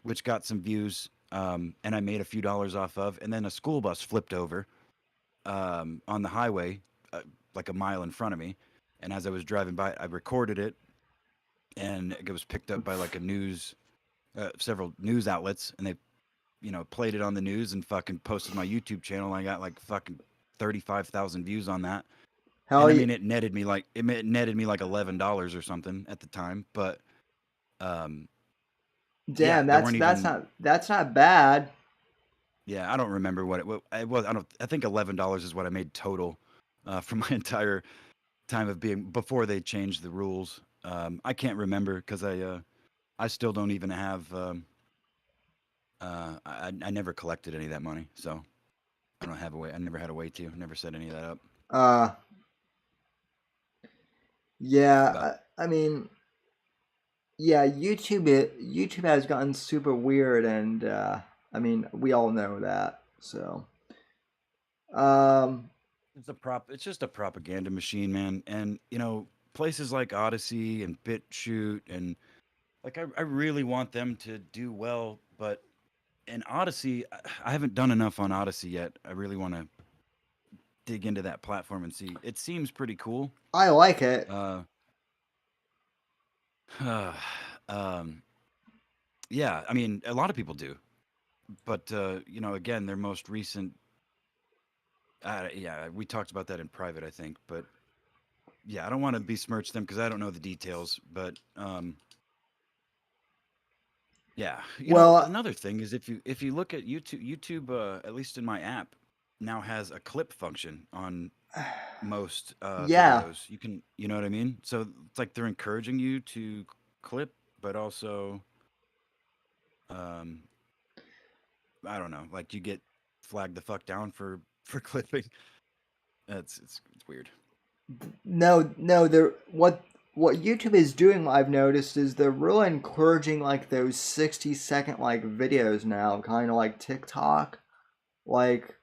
which got some views, and I made a few dollars off of. And then a school bus flipped over on the highway, like a mile in front of me. And as I was driving by, I recorded it, and it was picked up by like several news outlets, and they, played it on the news and fucking posted my YouTube channel. And I got like fucking 35,000 views on that. And Hell I yeah. mean, it netted me like $11 or something at the time, but um, yeah, Damn, there weren't even. that's not bad. Yeah, I don't remember what it was. I think $11 is what I made total for my entire time of being before they changed the rules. I can't remember because I still don't even have. I never collected any of that money, so I don't have a way. I never had a way to. Never set any of that up. Uh, But yeah. I mean, yeah. YouTube has gotten super weird, and I mean, we all know that. So, um, it's just a propaganda machine, man. And places like Odyssey and BitChute and like I really want them to do well, but in Odyssey, I haven't done enough on Odyssey yet. I really want to dig into that platform and see. It seems pretty cool. I like it. Uh, um, yeah, I mean, a lot of people do, but again, their most recent. Yeah, we talked about that in private, I think, but yeah, I don't want to besmirch them because I don't know the details, but yeah, Well, another thing is if you look at YouTube, at least in my app, now has a clip function on most yeah. videos. You can, you know what I mean? So it's like they're encouraging you to clip, but also, um, I don't know, like you get flagged the fuck down for clipping. It's weird. No. They're what YouTube is doing. What I've noticed is they're really encouraging like those 60-second like videos now, kind of like TikTok, like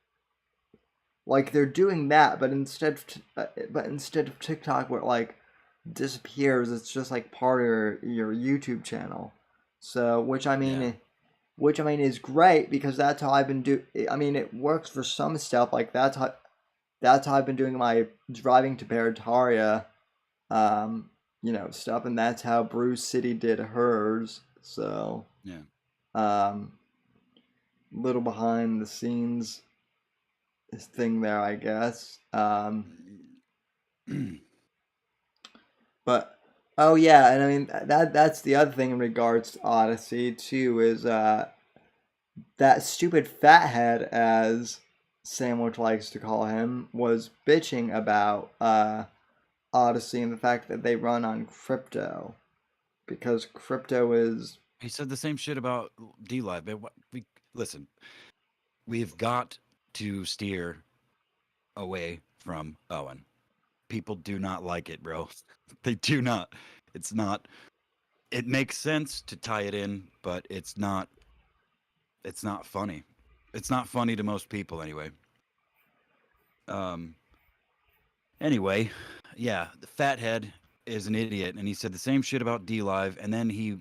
they're doing that, but instead of TikTok where it like disappears, it's just like part of your YouTube channel. So, Yeah, which I mean is great because that's how I've been I mean, it works for some stuff. Like that's how I've been doing my driving to Barataria, stuff, and that's how Bruce City did hers. So, yeah. um, little behind the scenes thing there, I guess. But oh yeah, and I mean that's the other thing in regards to Odyssey too is that stupid fathead as Sandwich likes to call him, was bitching about Odyssey and the fact that they run on crypto, because crypto is. He said the same shit about DLive. Listen, we've got to steer away from Owen. People do not like it, bro. They do not. It's not. It makes sense to tie it in, but it's not. It's not funny. It's not funny to most people, anyway. Um. Anyway, yeah, the fathead is an idiot, and he said the same shit about DLive, and then he,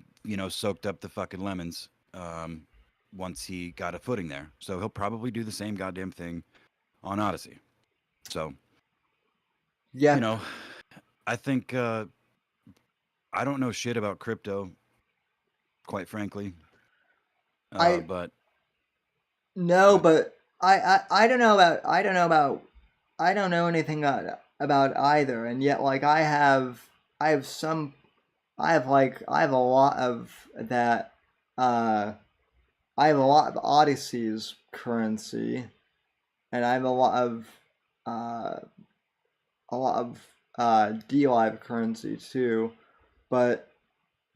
soaked up the fucking lemons. Once he got a footing there, so he'll probably do the same goddamn thing on Odyssey. So, Yeah, I think I don't know shit about crypto, quite frankly. I But no, but I don't know about I don't know anything about either, and yet like I have some I have a lot of that I have a lot of Odyssey's currency, and I have uh a lot of DLive currency too, but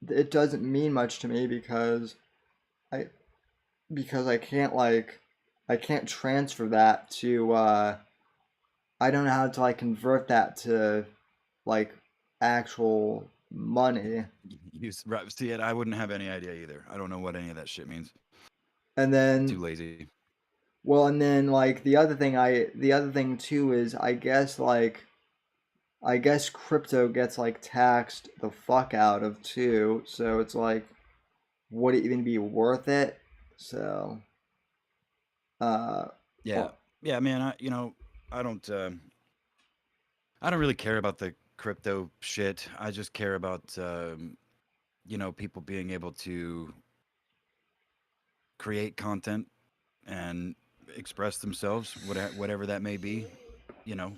it doesn't mean much to me I because I can't transfer that to I don't know how to like convert that to like actual money. right, see it. I wouldn't have any idea either. I don't know what any of that shit means. And Too then lazy. well, and then like the other thing too is I guess crypto gets like taxed the fuck out of too, so it's like would it even be worth it? So uh Yeah, well, yeah, man. I don't. I don't really care about the crypto shit. I just care about people being able to create content and express themselves, whatever that may be.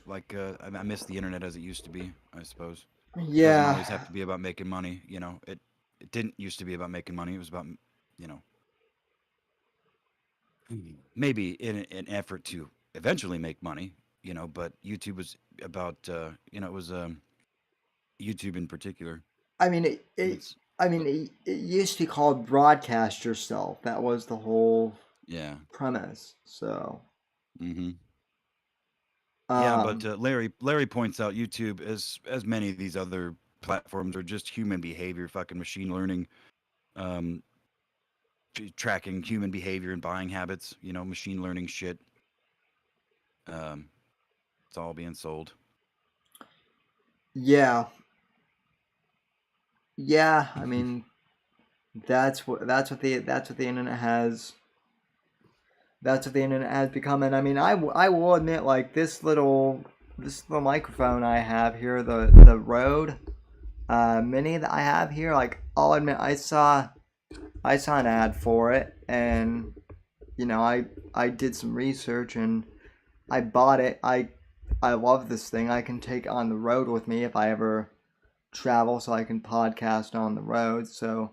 Like I miss the internet as it used to be. I suppose doesn't yeah. always have to be about making money. It didn't used to be about making money. It was about you know maybe in an effort to eventually make money. But YouTube was about it was YouTube in particular. I mean, It's it used to be called broadcast yourself. That was the whole yeah. premise. So, Mm-hmm. Yeah, but um, Larry points out YouTube, as many of these other platforms, are just human behavior, fucking machine learning, um, tracking human behavior and buying habits. Machine learning shit. Um, it's all being sold. yeah, yeah. I mean, that's what the internet has. That's what the internet has become. And I mean, I will admit, like this little microphone I have here, the Rode Mini that I have here. Like, I'll admit, I saw an ad for it, and I did some research and I bought it. I love this thing. I can take it on the road with me if I ever travel, so I can podcast on the road. So,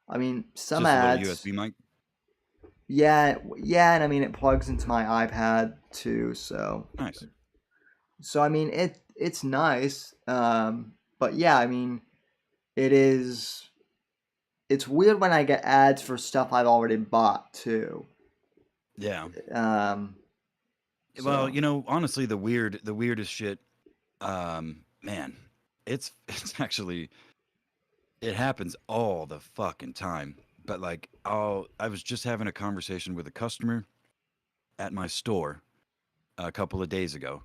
I mean, some Just a little ads, USB mic. yeah, and I mean it plugs into my iPad too. Nice. So I mean it's nice. But yeah, I mean it is. It's weird when I get ads for stuff I've already bought too. Yeah. Um, Well, so honestly, the weirdest shit. Man, it's actually it happens all the fucking time. But like, I was just having a conversation with a customer at my store a couple of days ago,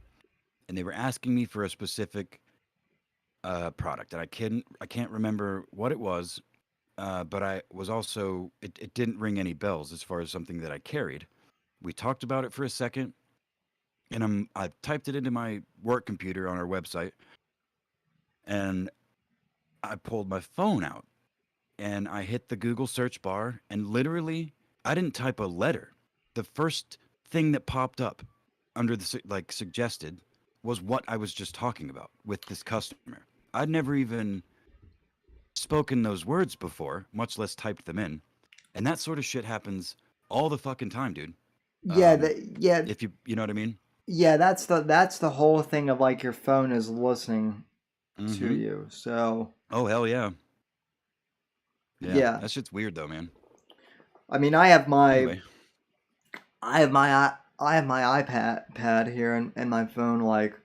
and they were asking me for a specific product, and I can't remember what it was, but I was also it didn't ring any bells as far as something that I carried. We talked about it for a second, and I typed it into my work computer on our website, and I pulled my phone out and I hit the Google search bar, and literally I didn't type a letter. The first thing that popped up under the suggested was what I was just talking about with this customer. I'd never even spoken those words before, much less typed them in. And that sort of shit happens all the fucking time, dude. Yeah, yeah, If you know what I mean. yeah. That's the whole thing of like your phone is listening to Mm-hmm. you. So Oh hell yeah. Yeah, yeah, that shit's weird though, man. I mean, I have my Anyway, I have my iPad pad here and my phone. Like,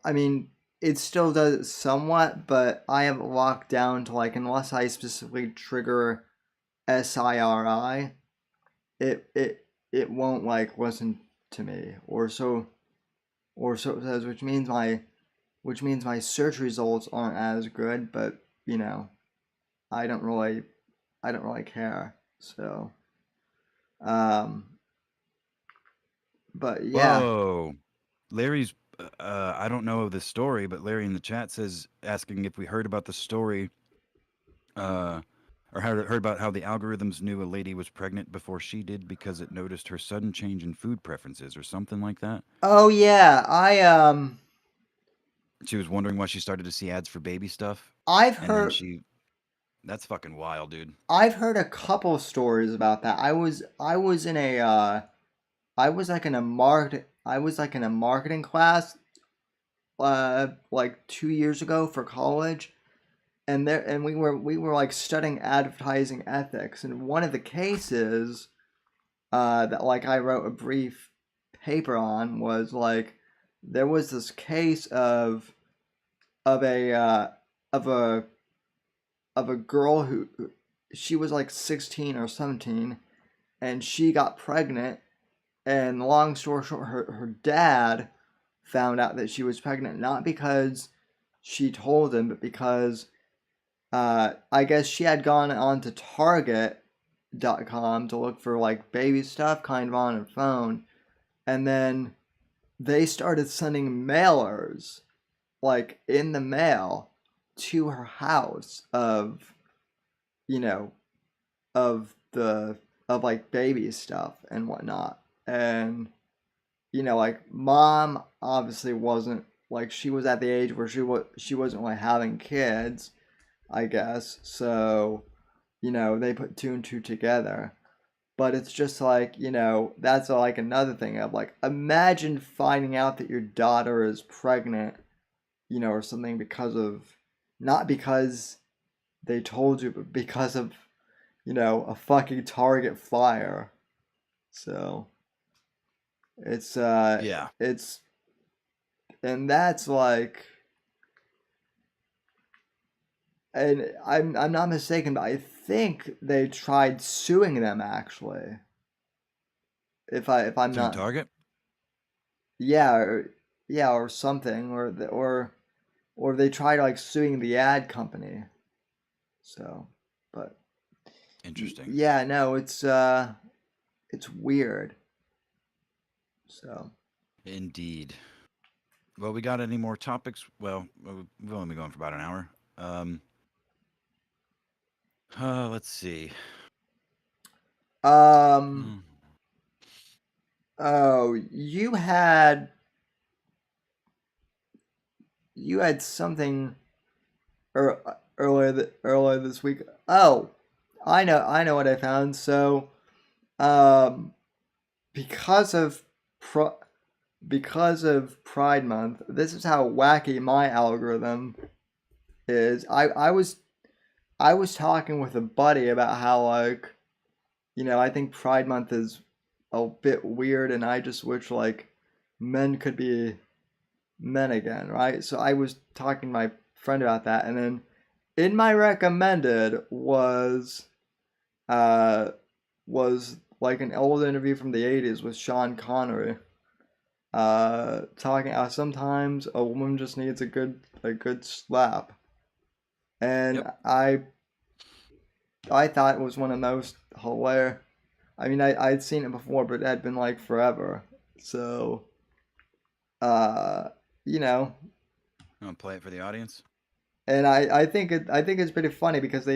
I mean, it still does it somewhat, but I have it locked down to like unless I specifically trigger SIRI, it won't like listen to me or so it says, which means my search results aren't as good. But you know, I don't really I don't really care. So, um, but yeah. whoa, Larry's. I don't know the story, but Larry in the chat says asking if we heard about the story, uh, or heard about how the algorithms knew a lady was pregnant before she did because it noticed her sudden change in food preferences or something like that. Oh yeah, She was wondering why she started to see ads for baby stuff, I've and then heard she. That's fucking wild, dude. I've heard a couple stories about that. I was in a I was like in a marketing class like 2 years ago for college, and we were like studying advertising ethics, and one of the cases that like I wrote a brief paper on was like there was this case of a of a of a girl who she was like 16 or 17 and she got pregnant, and long story short, her dad found out that she was pregnant not because she told him, but because I guess she had gone on to Target.com to look for like baby stuff kind of on her phone, and then they started sending mailers like in the mail to her house of you know of like baby stuff and whatnot. And like mom obviously wasn't like she was at the age where she wasn't like having kids, I guess. So, they put two and two together. But it's just like, that's like another thing of like imagine finding out that your daughter is pregnant, or something because of not because they told you, but because of a fucking Target flyer. So it's Yeah. it's and that's like, and I'm not mistaken, but I think they tried suing them actually. If I'm Suing not, Target? yeah, or something, or they tried like suing the ad company. So, but Interesting. yeah, no, it's weird. So. Indeed. Well, we got any more topics? Well, we've only been going for about an hour. Let's see. Um. Hmm. Oh, you had something earlier this week. Oh, I know what I found. So, um, because of pro, because of Pride Month, this is how wacky my algorithm is. I was talking with a buddy about how like I think Pride Month is a bit weird, and I just wish like men could be men again, right? So I was talking to my friend about that, and then in my recommended uh was like an old interview from the 80s with Sean Connery, talking how sometimes a woman just needs a good slap. And Yep. I thought it was one of the most hilarious. I mean, I'd seen it before, but it had been like forever. So, uh, you know, You want to play it for the audience? and I think it's pretty funny because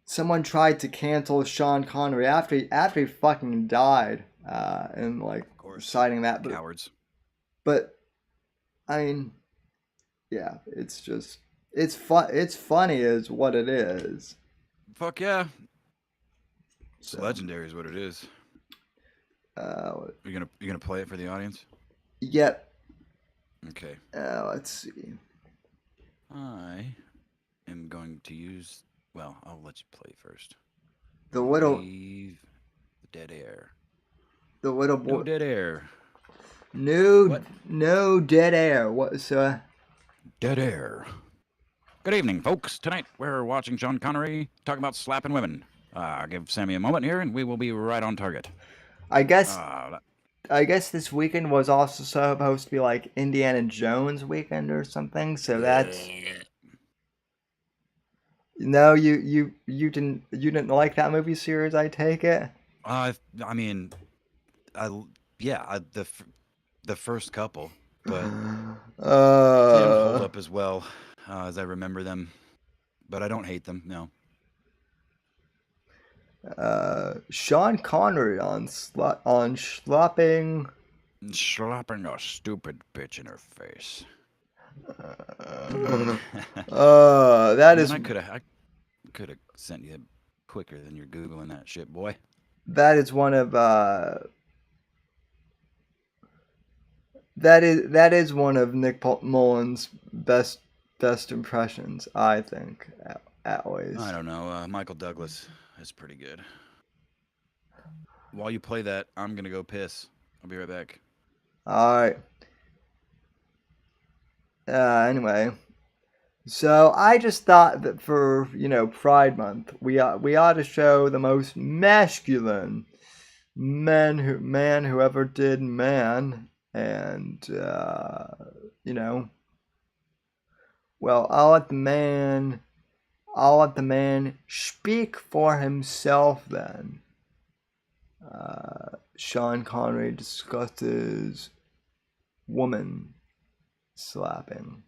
someone tried to cancel Sean Connery after he fucking died, and like Of course. citing that, Cowards. but I mean, yeah, it's just it's funny is what it is. Fuck yeah. It's legendary is what it is. You're gonna play it for the audience? Yep. Okay. Let's see. I am going to use. Well, I'll let you play first. The little. Leave the dead air. The little boy. No dead air. No. What? No dead air. What's Dead air. Good evening, folks. Tonight we're watching Sean Connery talk about slapping women. Give Sammy a moment here, and we will be right on target. I guess this weekend was also supposed to be like Indiana Jones weekend or something. So that's. No, you didn't like that movie series, I take it. I mean, the first couple, but they don't hold up as well as I remember them. But I don't hate them. No. Sean Connery on slapping a stupid bitch in her face. That is. I could have sent you quicker than you're googling that shit, boy. That is one of that is one of Nick Mullen's best impressions, I think. At least. I don't know. Michael Douglas is pretty good. While you play that, I'm gonna go piss. I'll be right back. All right. Anyway, so I just thought that for Pride Month, we ought to show the most masculine man who ever did man, and well, I'll let the man speak for himself then. Sean Connery discusses woman slapping.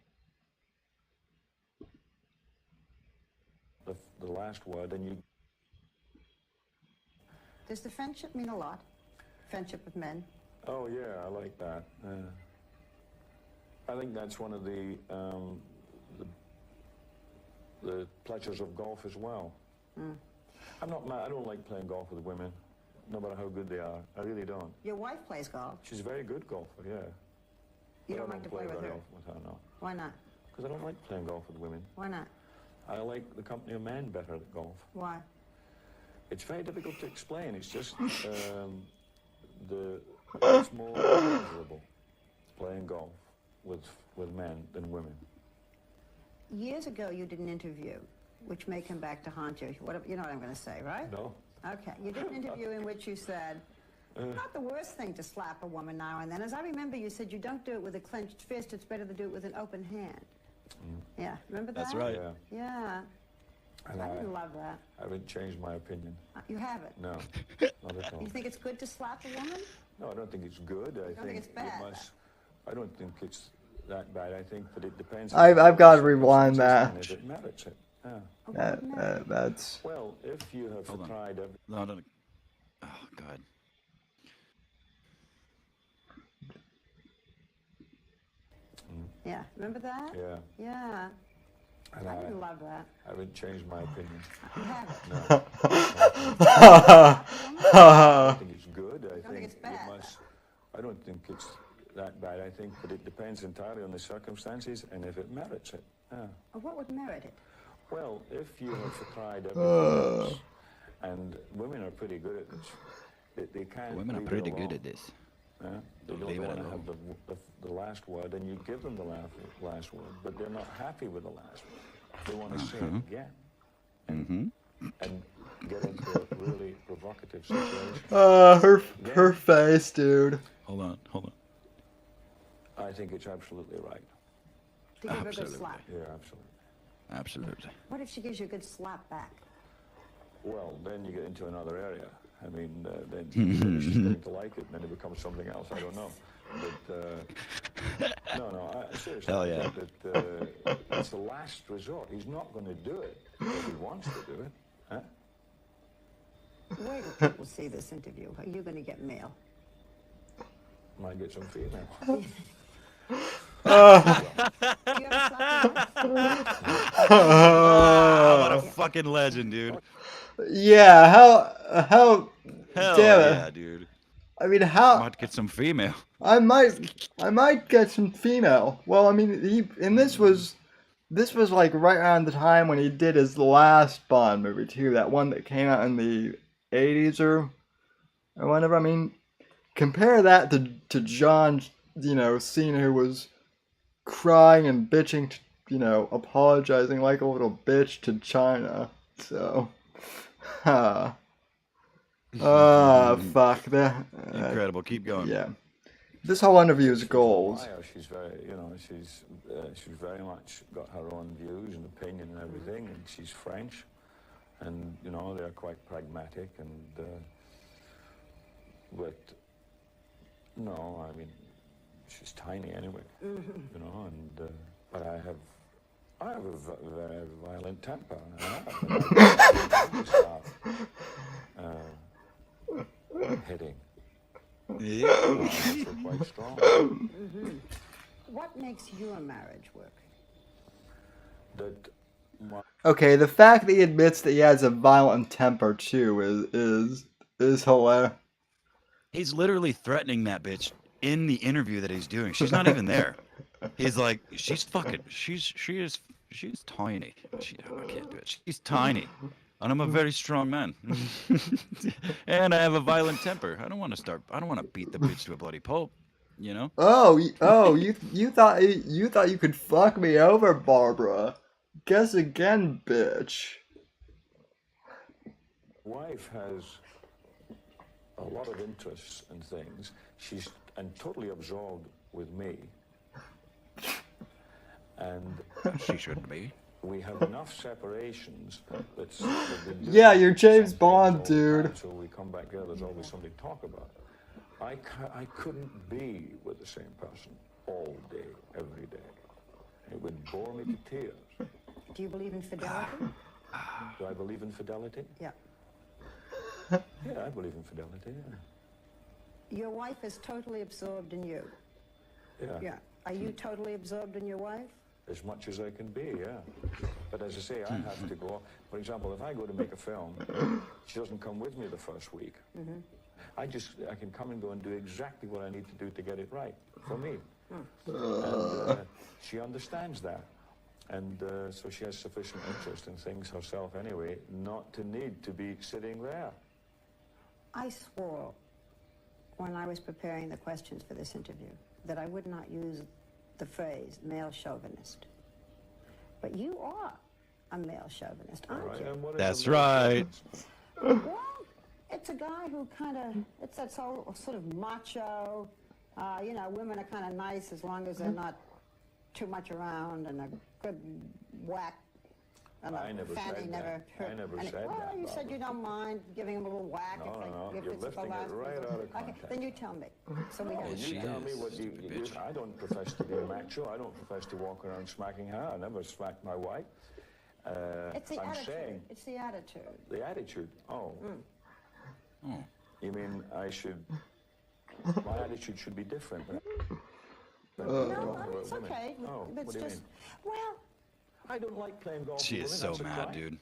The last word, and you. Does the friendship mean a lot? Friendship with men? Oh yeah, I like that. I think that's one of the pleasures of golf as well. I'm not mad. I don't like playing golf with women, no matter how good they are. I really don't. Your wife plays golf. She's a very good golfer, yeah. You But don't I like to play with very her? often with her, no. Why not? Because I don't like playing golf with women. Why not? I like the company of men better at golf. Why? It's very difficult to explain. It's just it's more pleasurable playing golf with men than women. Years ago, you did an interview, which may come back to haunt you. You know what I'm going to say, right? No. Okay. You did an interview in which you said, not the worst thing to slap a woman now and then. As I remember, you said you don't do it with a clenched fist. It's better to do it with an open hand. Yeah. Remember that? That's right. Yeah. Yeah. And I didn't love that. I haven't changed my opinion. You haven't? No, not at all. You think it's good to slap a woman? No, I don't think it's good. I don't think it's bad? I don't think it's that bad. I think that it depends. I've got to rewind that. If it merits it. Yeah. That's. Well, if you have tried every. No. Oh God. Yeah. Remember that? Yeah. Yeah. And I didn't love that. I haven't changed my opinion. You haven't? No. I think it's good. I think it's bad? I don't think it's that bad. I think that it depends entirely on the circumstances and if it merits it. Yeah. What would merit it? Well, if you have tried everything else, and women are pretty good at this. They can't. Women are pretty good at this. They don't want to have the last word, and you give them the last word, but they're not happy with the last word. They want to say it again, and get into a really provocative situation. Her face, dude. Hold on. I think it's absolutely right. To give her a good slap. Yeah, absolutely. Absolutely. What if she gives you a good slap back? Well, then you get into another area. I mean, then she's going to like it, and then it becomes something else. I don't know. But, no, seriously. Hell yeah. I think that it's the last resort. He's not going to do it if he wants to do it. Huh? Wait till people see this interview. Are you going to get mail? Might get some female. What a fucking legend, dude. Yeah, How? Hell Damn it. yeah, dude. I mean, I how? might get some female. I might get some female. Well, I mean, this was like right around the time when he did his last Bond movie too. That one that came out in the '80s or whatever. I mean, compare that to John, Cena, who was crying and bitching, apologizing like a little bitch to China. So, fuck that. Incredible. Keep going. Yeah. This whole interview is gold. She's very, she's very much got her own views and opinion and everything, and she's French, and they're quite pragmatic, and but no, I mean, she's tiny anyway, and but I have a very violent temper, and I start hitting. Yeah. Quite strong. What makes your marriage work? Okay, the fact that he admits that he has a violent temper too is hilarious. He's literally threatening that bitch in the interview that he's doing. She's not even there. He's like, she's tiny. I can't do it. She's tiny. And I'm a very strong man. And I have a violent temper. I don't want to beat the bitch to a bloody pulp, Oh, you thought you could fuck me over, Barbara. Guess again, bitch. Wife has a lot of interests and things. She's totally absorbed with me. And she shouldn't be. We have enough separations that's yeah, you're James Bond, dude. So we come back together, there's always something to talk about. I couldn't be with the same person all day, every day. It would bore me to tears. Do you believe in fidelity? Do I believe in fidelity? Yeah. Yeah, I believe in fidelity, yeah. Your wife is totally absorbed in you. Yeah. Yeah. Are you totally absorbed in your wife? As much as I can be, yeah. But as I say, I have to go. For example, if I go to make a film, she doesn't come with me the first week. I can come and go and do exactly what I need to do to get it right for me. And she understands that. And so she has sufficient interest in things herself anyway, not to need to be sitting there. I swore when I was preparing the questions for this interview that I would not use the phrase male chauvinist. But you are a male chauvinist, aren't you? That's right. Well, it's a guy who it's that sort of macho, women are kind of nice as long as they're not too much around, and a good whack. And I never said that. I never said that. Well, you said you don't mind giving them a little whack. No, if you're it's lifting the last it right out of context. Okay, then you tell me. So we have You tell me what I don't profess to be macho. I don't profess to walk around smacking her. I never smacked my wife. It's the I'm attitude. saying It's the attitude. the attitude. Oh. You mean my attitude should be different? No, it's okay. Oh, It's what do you just, mean? well, I don't like playing golf. She with is women. so That's a mad, crime. dude.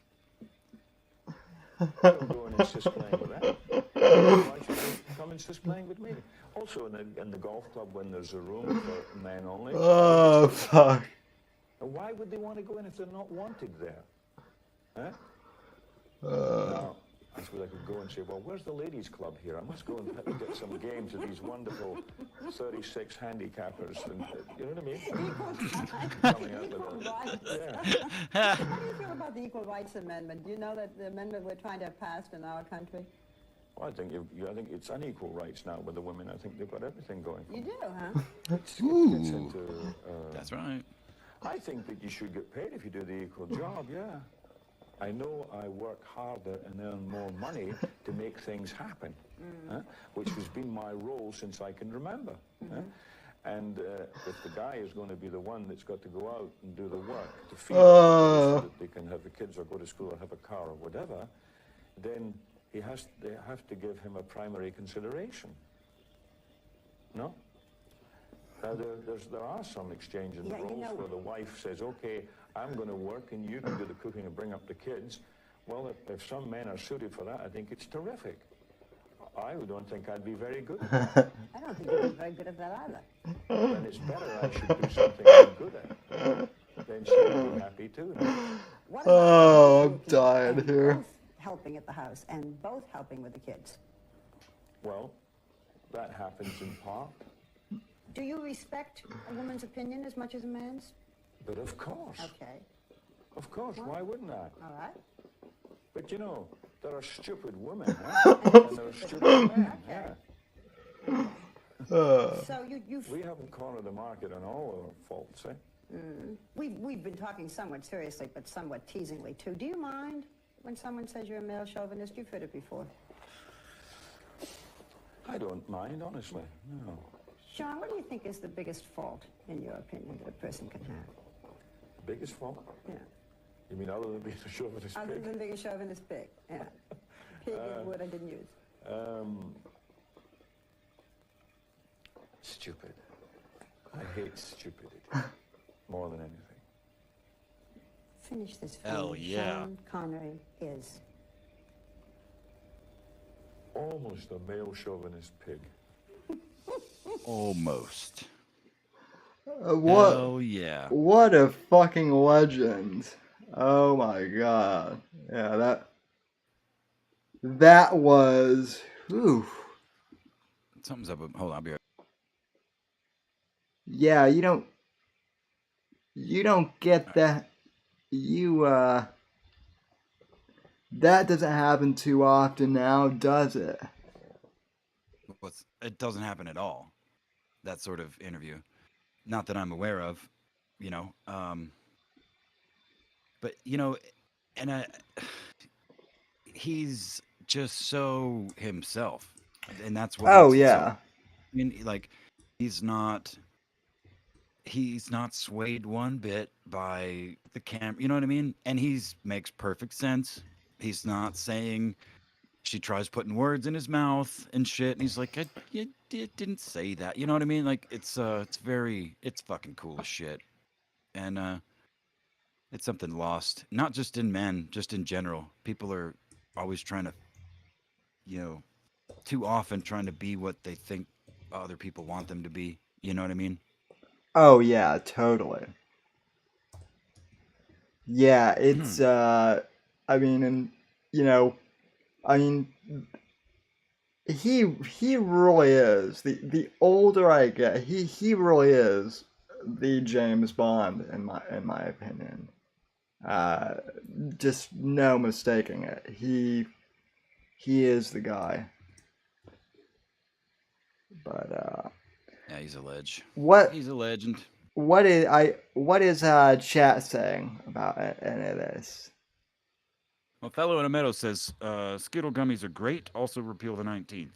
I don't go and insist playing with that. Why should they come insist playing with me? Also, in the golf club, when there's a room for men only. Oh, fuck. And why would they want to go in if they're not wanted there? Huh? Now, I suppose I could go and say, well, where's the ladies' club here? I must go and get some games of these wonderful 36 handicappers. And, you know what I mean? Coming out with right. How do you feel about the Equal Rights Amendment? Do you know that the amendment we're trying to have passed in our country? Well, I think it's unequal rights now with the women. I think they've got everything going. You do, huh? It's into, That's right. I think that you should get paid if you do the equal job, yeah. I know I work harder and earn more money to make things happen, which has been my role since I can remember. And if the guy is going to be the one that's got to go out and do the work to feed them so that they can have the kids or go to school or have a car or whatever, then they have to give him a primary consideration. No? There are some exchange in roles where the wife says, okay, I'm going to work and you can do the cooking and bring up the kids, Well, if some men are suited for that, I think it's terrific. I don't think I'd be very good at that. I don't think you'd be very good at that either. Then it's better I should do something I'm good at. Then she'll be happy too. What about Oh, I'm both dying working here. and both helping at the house and both helping with the kids? Well, that happens in part. Do you respect a woman's opinion as much as a man's? But of course. Okay. Of course, why wouldn't I? All right. But you know, there are stupid women, huh? And there are stupid men, yeah. So you've We haven't cornered the market on all our faults, eh? we've been talking somewhat seriously, but somewhat teasingly too. Do you mind when someone says you're a male chauvinist? You've heard it before. I don't mind, honestly. No. Sean, what do you think is the biggest fault, in your opinion, that a person can have? Biggest fault? Yeah. You mean other than being a chauvinist Other pig? than being a chauvinist pig. Yeah. Pig is a word I didn't use. Stupid. I hate stupidity more than anything. Finish this for Hell me. yeah. Sean Connery is. Almost a male chauvinist pig. Almost. What? Hell yeah. What a fucking legend. Oh my god. Yeah, that was. Whew. Something's up. Hold on, I'll be right. Yeah, you don't get that. That doesn't happen too often now, does it? It doesn't happen at all. That sort of interview. Not that I'm aware of, you know. But you know, and he's just so himself, and that's what. Oh makes it so- yeah. I mean, like, he's not swayed one bit by the camera. You know what I mean? And makes perfect sense. He's not saying. She tries putting words in his mouth and shit, and he's like, "You didn't say that." You know what I mean? Like, it's fucking cool as shit, and it's something lost, not just in men, just in general. People are always trying to, you know, too often trying to be what they think other people want them to be. You know what I mean? Oh yeah, totally. Yeah, it's I mean, and you know, I mean, he really is. The older I get, he really is the James Bond in my opinion. Just no mistaking it. He is the guy. But Yeah, he's a ledge. what He's a legend. what is chat saying about any of this? Well, fellow in a meadow says Skittle gummies are great. Also, repeal the 19th.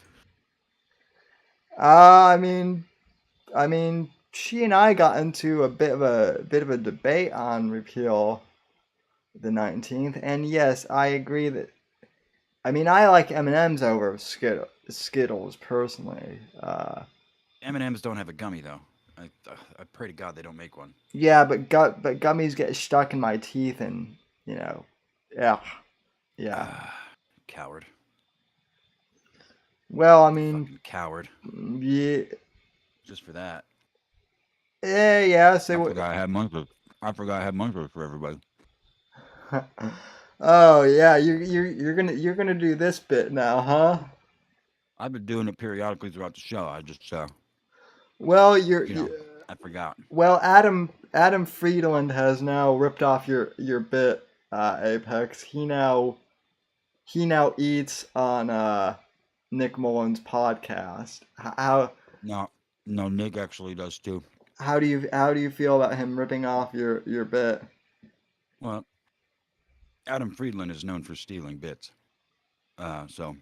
I mean, she and I got into a bit of a debate on repeal the 19th, and yes, I agree that. I mean, I like M&Ms over Skittles personally. M&Ms don't have a gummy though. I pray to God they don't make one. Yeah, but gummies get stuck in my teeth, and you know, yeah. Coward. Well, I mean, Fucking coward. yeah, Just for that. yeah. Say I what? forgot I had monsters for everybody. Oh yeah, you're gonna do this bit now, huh? I've been doing it periodically throughout the show. I just Well, I forgot. Well, Adam Friedland has now ripped off your bit, Apex. He now eats on Nick Mullen's podcast. How No, Nick actually does too. how do you feel about him ripping off your bit? Well, Adam Friedland is known for stealing bits. So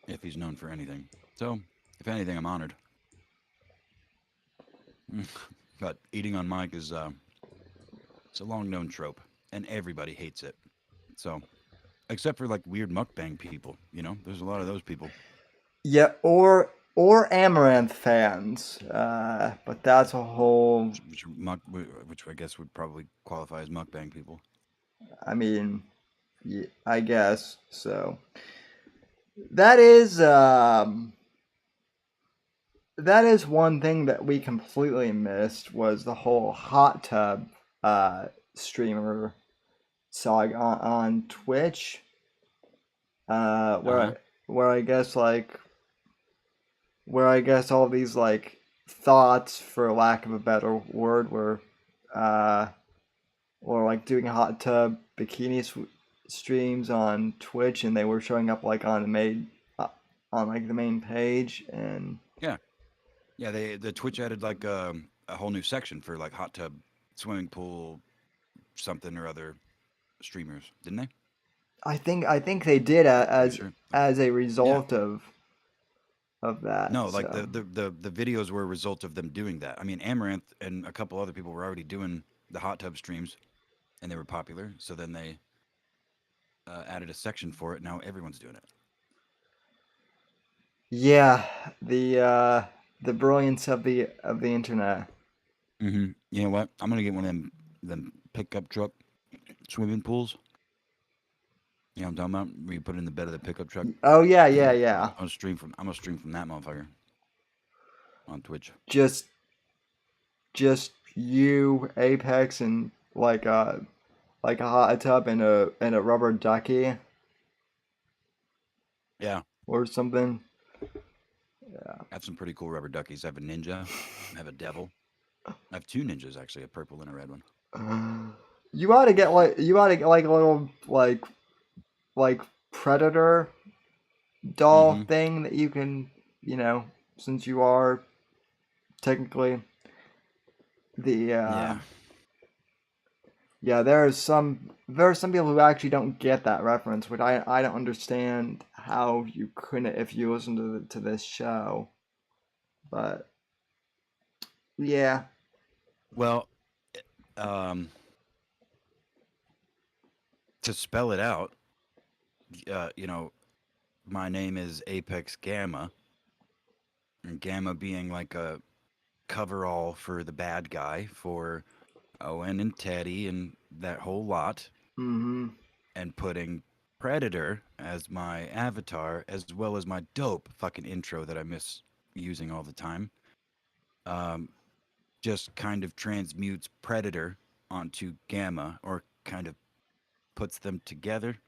if he's known for anything. So if anything, I'm honored. But eating on mic is it's a long known trope, and everybody hates it. So except for like weird mukbang people, you know, there's a lot of those people. Yeah, or Amaranth fans, but that's a whole. Which I guess would probably qualify as mukbang people. I mean, Yeah, I guess so. That is one thing that we completely missed was the whole hot tub streamer saga on Twitch. Where I guess all these like thoughts, for lack of a better word, were or like doing hot tub bikini streams on Twitch, and they were showing up like on the main page, and yeah, the Twitch added like a whole new section for like hot tub, swimming pool, something or other streamers, didn't they? I think they did as Sure. as a result of that. No, like so. the videos were a result of them doing that. I mean, Amaranth and a couple other people were already doing the hot tub streams, and they were popular. So then they added a section for it. Now everyone's doing it. Yeah, the brilliance of the internet. Mm-hmm. You know what? I'm gonna get one of them pickup truck swimming pools. You know what I'm talking about? Where you put it in the bed of the pickup truck. Oh yeah. I'm gonna stream from that motherfucker on Twitch. Just you, Apex, and like a hot tub and a rubber ducky. Yeah. Or something. Yeah. I have some pretty cool rubber duckies. I have a ninja. I have a devil. I have two ninjas actually, a purple and a red one. You ought to get like a little like Predator doll thing that you can, since you are technically the there are some people who actually don't get that reference, which I don't understand how you couldn't if you listen to this show. But yeah. Well, to spell it out, my name is Apex Gamma, and Gamma being like a coverall for the bad guy for Owen and Teddy and that whole lot, Mm-hmm. and putting Predator as my avatar, as well as my dope fucking intro that I miss using all the time. Just kind of transmutes Predator onto Gamma, or kind of puts them together,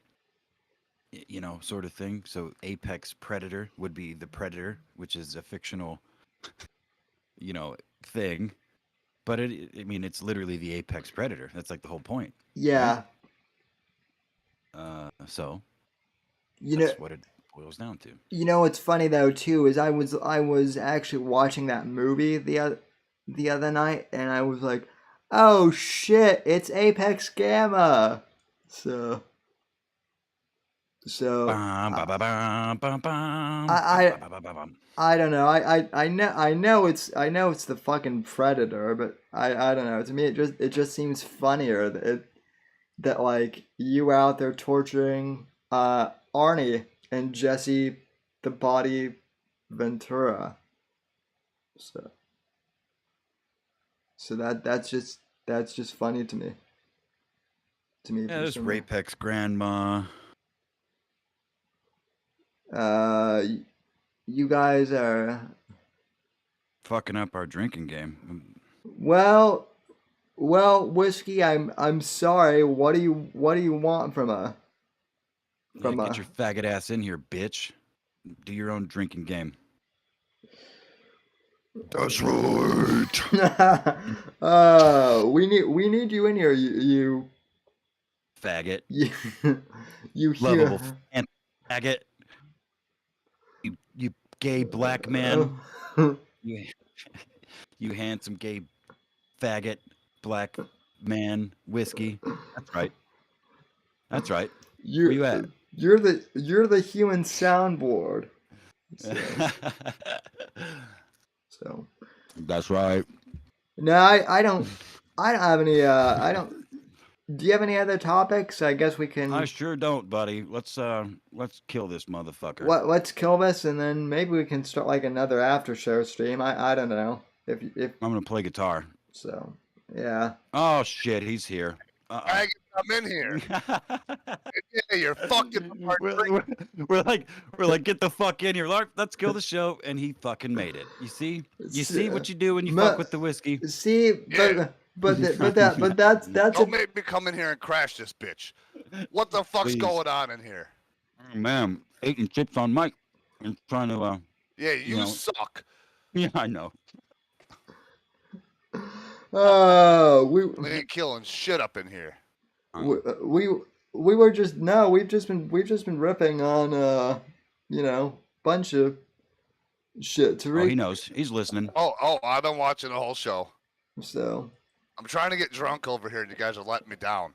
sort of thing. So Apex Predator would be the Predator, which is a fictional, thing. But it's literally the Apex Predator. That's like the whole point. Yeah. Right? So that's what it boils down to. What's funny though too is I was actually watching that movie the other night, and I was like, oh shit, it's Apex Gamma. So I don't know. I know it's the fucking Predator, but I don't know. To me, it just seems funnier that like you out there torturing Arnie and Jesse the Body Ventura. So that's just funny to me. Yeah, there's Rapex Grandma. You guys are fucking up our drinking game. Well, Whiskey, I'm sorry. What do you want from a? Get your faggot ass in here, bitch. Do your own drinking game. That's right. We need you in here, you faggot. You lovable faggot. You gay black man. You handsome gay faggot black man. Whiskey. That's right. That's right. Where you at? You're the human soundboard. So. That's right. No, I don't have any. Do you have any other topics? I guess we can. I sure don't, buddy. Let's kill this motherfucker. Let's kill this, and then maybe we can start like another after show stream. I don't know if I'm gonna play guitar. So yeah. Oh shit, he's here. I come in here. Yeah, you're fucking. we're like, get the fuck in here, Lark. Let's kill the show, and he fucking made it. You see what you do when you fuck with the whiskey. See, Yeah. but that's Don't make me come in here and crash this bitch. What the fuck's Please. going on in here? Man, eating chips on mic and trying to Yeah, you know. suck. Yeah, I know. We ain't killing shit up in here. We were just we've just been ripping on bunch of shit. Oh, he knows. He's listening. Oh, I've been watching the whole show. So I'm trying to get drunk over here, and you guys are letting me down.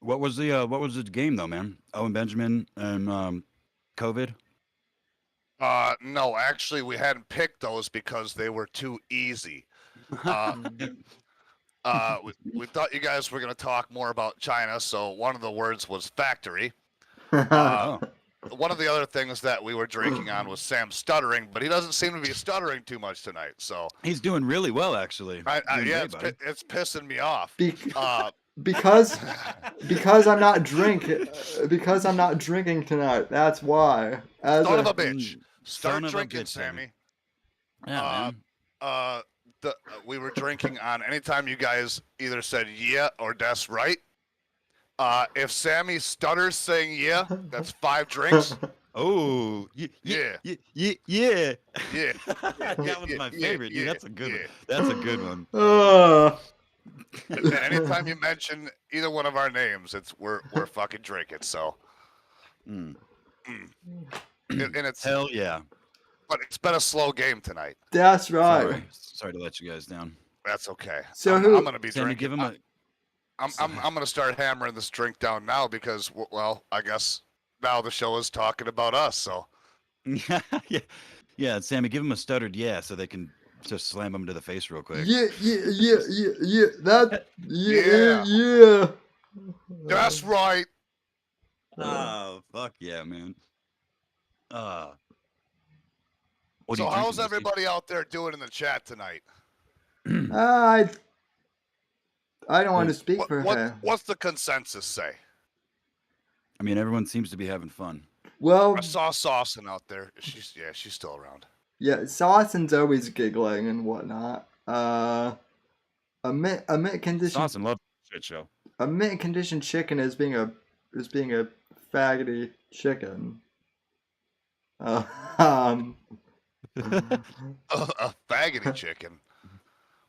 What was the game though, man? Owen Benjamin and COVID? No, actually, we hadn't picked those because they were too easy. We thought you guys were going to talk more about China, so one of the words was factory. One of the other things that we were drinking on was Sam stuttering, but he doesn't seem to be stuttering too much tonight. So he's doing really well, actually. Yeah, it's pissing me off. Because I'm not drinking tonight. That's why. Son of a bitch. Start Son of a drinking, bitch, Sammy. Yeah, man. We were drinking on anytime you guys either said yeah or that's right. If Sammy stutters saying yeah, that's 5 drinks. Oh, Yeah. Yeah. That was my favorite. Dude, that's a good one. That's a good one. And anytime you mention either one of our names, we're fucking drinking. So, and it's hell yeah. But it's been a slow game tonight. That's right. Sorry to let you guys down. That's okay. So I'm gonna be Sammy, drinking. give him a. I'm gonna start hammering this drink down now because, well, I guess now the show is talking about us. So yeah. Sammy, give him a stuttered yeah, so they can just slam him to the face real quick. Yeah. That yeah. That's right. Oh fuck yeah, man. So how's everybody out there doing in the chat tonight? I don't want to speak for her. What's the consensus say? I mean, everyone seems to be having fun. Well, I saw Saucin out there. She's still around. Yeah, Saucin's always giggling and whatnot. A mint condition. Saucin love shit show. A mint condition chicken is being a faggoty chicken. A faggoty chicken.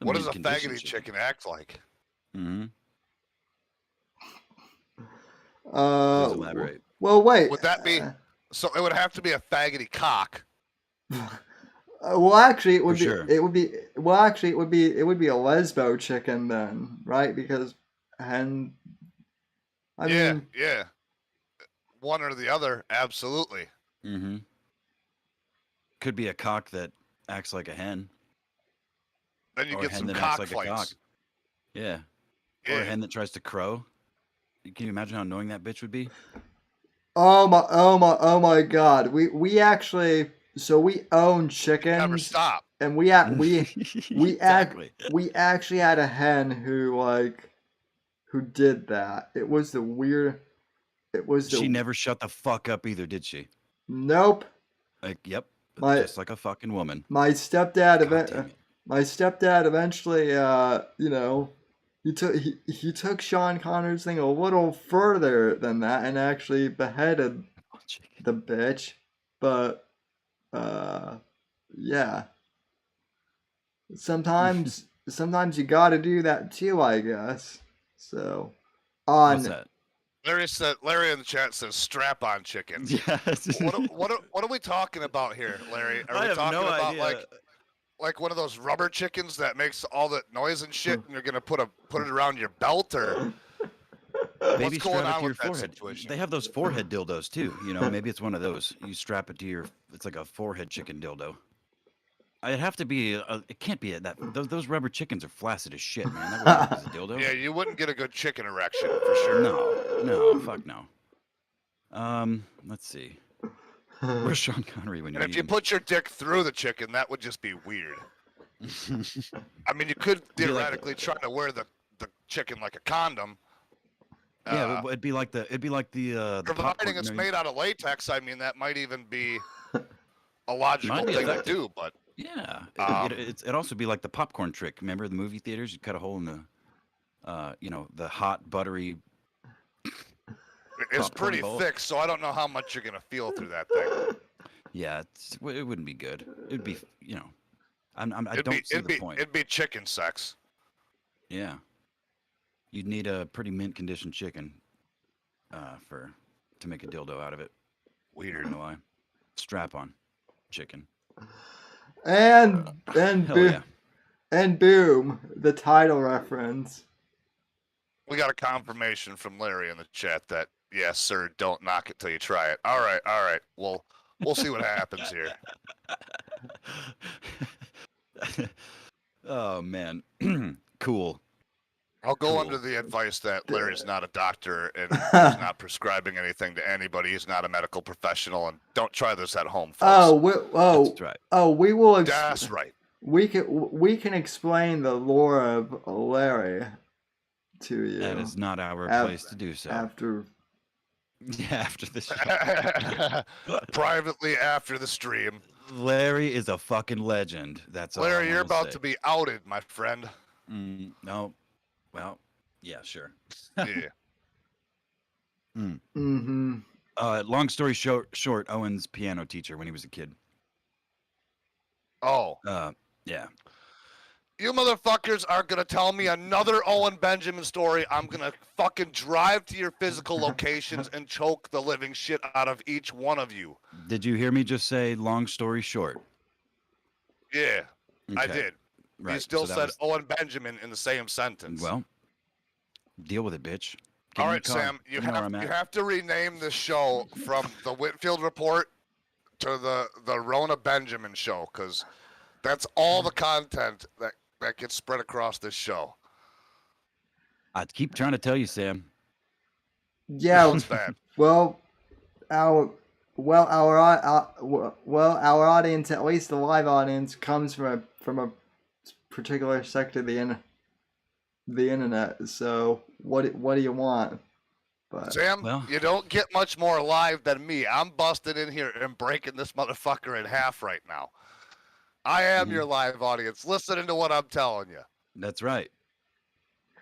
What does a faggoty chicken act like? Mm-hmm. Please elaborate. Well, wait. Would that be? So it would have to be a faggoty cock. Well, actually, it would be. Sure. It would be. Well, actually, it would be a lesbo chicken then, right? Because hen. I mean, yeah. One or the other, absolutely. Mm-hmm. Could be a cock that acts like a hen. Then you or get a hen some that cock acts like fights. a cock. Yeah. Or a hen that tries to crow. Can you imagine how annoying that bitch would be? Oh my God! We actually. So we own chickens. Never stop. And we Exactly. we actually had a hen who did that. It was the weird. It was the. She never shut the fuck up either, did she? Nope. Like, yep. Just like a fucking woman. My stepdad eventually, he took Sean Connery's thing a little further than that and actually beheaded the bitch. But, yeah. Sometimes you gotta do that too, I guess. So, What's that? Larry in the chat says strap-on chicken. Yes. What are we talking about here, Larry? Are we talking about like one of those rubber chickens that makes all that noise and shit, and you're gonna put it around your belt, or what's going on with that situation? They have those forehead dildos too. Maybe it's one of those. You strap it to it's like a forehead chicken dildo. It'd have to be. It can't be that. Those rubber chickens are flaccid as shit, man. That wouldn't be a dildo. Yeah, you wouldn't get a good chicken erection for sure. No, fuck no. Let's see. Where's Sean Connery when you? And if you put your dick through the chicken, that would just be weird. I mean, you could theoretically try to wear the chicken like a condom. Yeah, it'd be like the providing popcorn. it's made out of latex. I mean, that might even be a logical thing to do. But yeah, it'd also be like the popcorn trick. Remember the movie theaters? You cut a hole in the, the hot buttery. It's pretty thick, so I don't know how much you're gonna feel through that thing. Yeah, it wouldn't be good. It'd be, I don't see the point. It'd be chicken sex. Yeah, you'd need a pretty mint condition chicken, to make a dildo out of it. Weird. I don't know why. Strap on chicken. And yeah. And boom, the title reference. We got a confirmation from Larry in the chat that yes, sir, don't knock it till you try it. All right. We'll see what happens here. Oh man, cool. I'll go under the advice that Larry's not a doctor and he's not prescribing anything to anybody. He's not a medical professional, and don't try this at home, folks. That's right. We will. That's right. We can explain the lore of Larry to you. That is not our place to do so. After the show. Privately after the stream. Larry is a fucking legend. That's all. Larry, you're about to be outed, my friend. No. Well, yeah, sure. Yeah. Mm-hmm. Long story short, Owen's piano teacher when he was a kid. Oh. Yeah. You motherfuckers are gonna tell me another Owen Benjamin story. I'm gonna fucking drive to your physical locations and choke the living shit out of each one of you. Did you hear me just say long story short? Yeah, okay. I did. Right. You still said Owen Benjamin in the same sentence. Well, deal with it, bitch. All right, Sam, you have to rename the show from the Whitfield Report to the Rona Benjamin Show, because that's all the content that gets spread across this show. I keep trying to tell you, Sam. Yeah. It's bad. Well, our audience, at least the live audience, comes from a particular sector of the internet. So what do you want? But, Sam, you don't get much more live than me. I'm busting in here and breaking this motherfucker in half right now. I am your live audience, listening to what I'm telling you. That's right.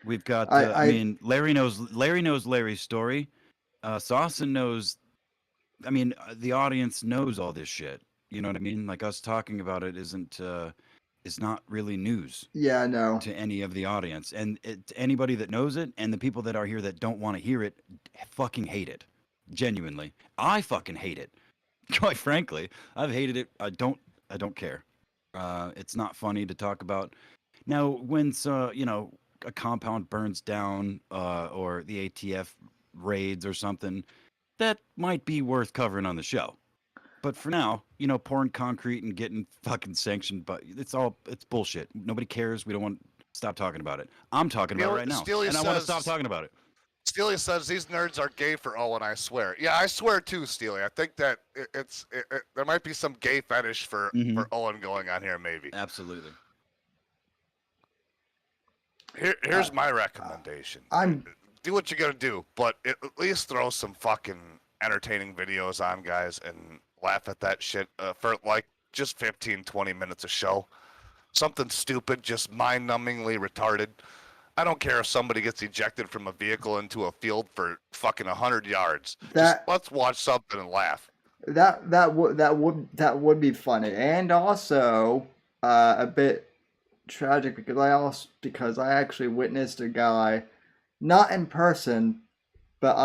We've got. I mean, Larry knows Larry's story. Sawson knows. I mean, the audience knows all this shit. You know what I mean? Like us talking about it isn't. Is not really news. Yeah, no. To any of the audience, and anybody that knows it, and the people that are here that don't want to hear it, fucking hate it. Genuinely, I fucking hate it. Quite frankly, I've hated it. I don't care. It's not funny to talk about. Now, when a compound burns down, or the ATF raids or something, that might be worth covering on the show. But for now, pouring concrete and getting fucking sanctioned, but it's bullshit. Nobody cares. We don't want to stop talking about it. I'm talking about it right now, and I want to stop talking about it. Steely says these nerds are gay for Owen, I swear. Yeah, I swear too, Steely. I think that there might be some gay fetish for Owen going on here, maybe. Absolutely. Here's my recommendation. Do what you gotta do, but at least throw some fucking entertaining videos on, guys, and laugh at that shit for like just 15-20 minutes a show. Something stupid, just mind-numbingly retarded. I don't care if somebody gets ejected from a vehicle into a field for fucking 100 yards. Just let's watch something and laugh. That would be funny, and also a bit tragic because I actually witnessed a guy, not in person, but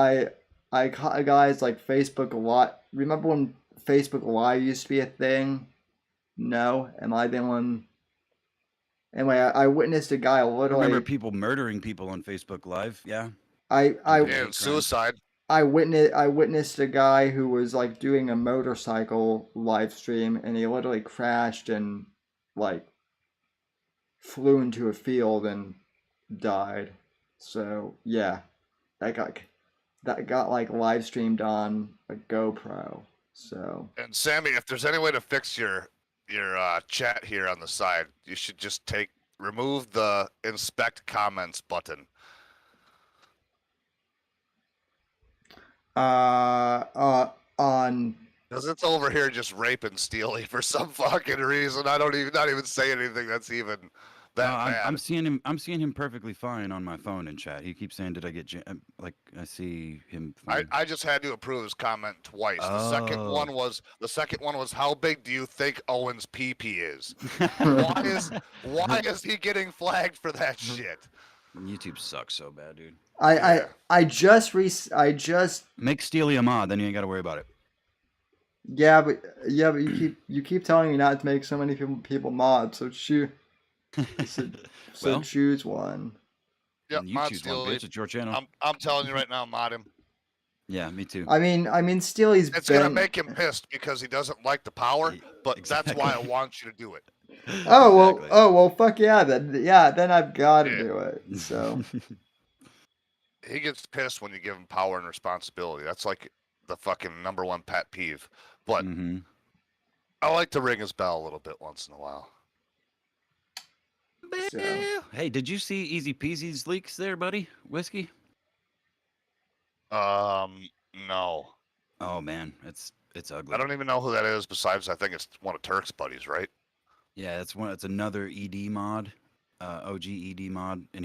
I caught a guy's like Facebook Live. Remember when Facebook Live used to be a thing? No? Am I the one? Anyway, I witnessed a guy literally. I remember people murdering people on Facebook Live. Yeah. Suicide. I witnessed a guy who was like doing a motorcycle live stream, and he literally crashed and like flew into a field and died. So yeah, that got like live streamed on a GoPro. So. And Sammy, if there's any way to fix your chat here on the side, you should just remove the inspect comments button. On. Because it's over here just raping Steely for some fucking reason. I don't even not even say anything that's even that bad. I'm seeing him perfectly fine on my phone in chat. He keeps saying, "Did I get like I see him?" Fine. I just had to approve his comment twice. Oh. The second one was how big do you think Owen's pee-pee is? why is he getting flagged for that shit? YouTube sucks so bad, dude. I just make Steely a mod, then you ain't got to worry about it. Yeah, but you keep telling me not to make so many people mods. So choose one. Yep, you mod choose Steely. one, bitch. It's your channel. I'm telling you right now, mod him. Yeah, me too. I mean, Steely's. It's gonna make him pissed because he doesn't like the power, but exactly. that's why I want you to do it. Oh well, fuck yeah, then I've got to do it. So he gets pissed when you give him power and responsibility. That's like the fucking #1 pet peeve. But I like to ring his bell a little bit once in a while. So. Hey, did you see Easy Peasy's leaks there, buddy? Whiskey? No. Oh man, it's ugly. I don't even know who that is. Besides, I think it's one of Turk's buddies, right? Yeah, it's another ED mod, OG ED mod, and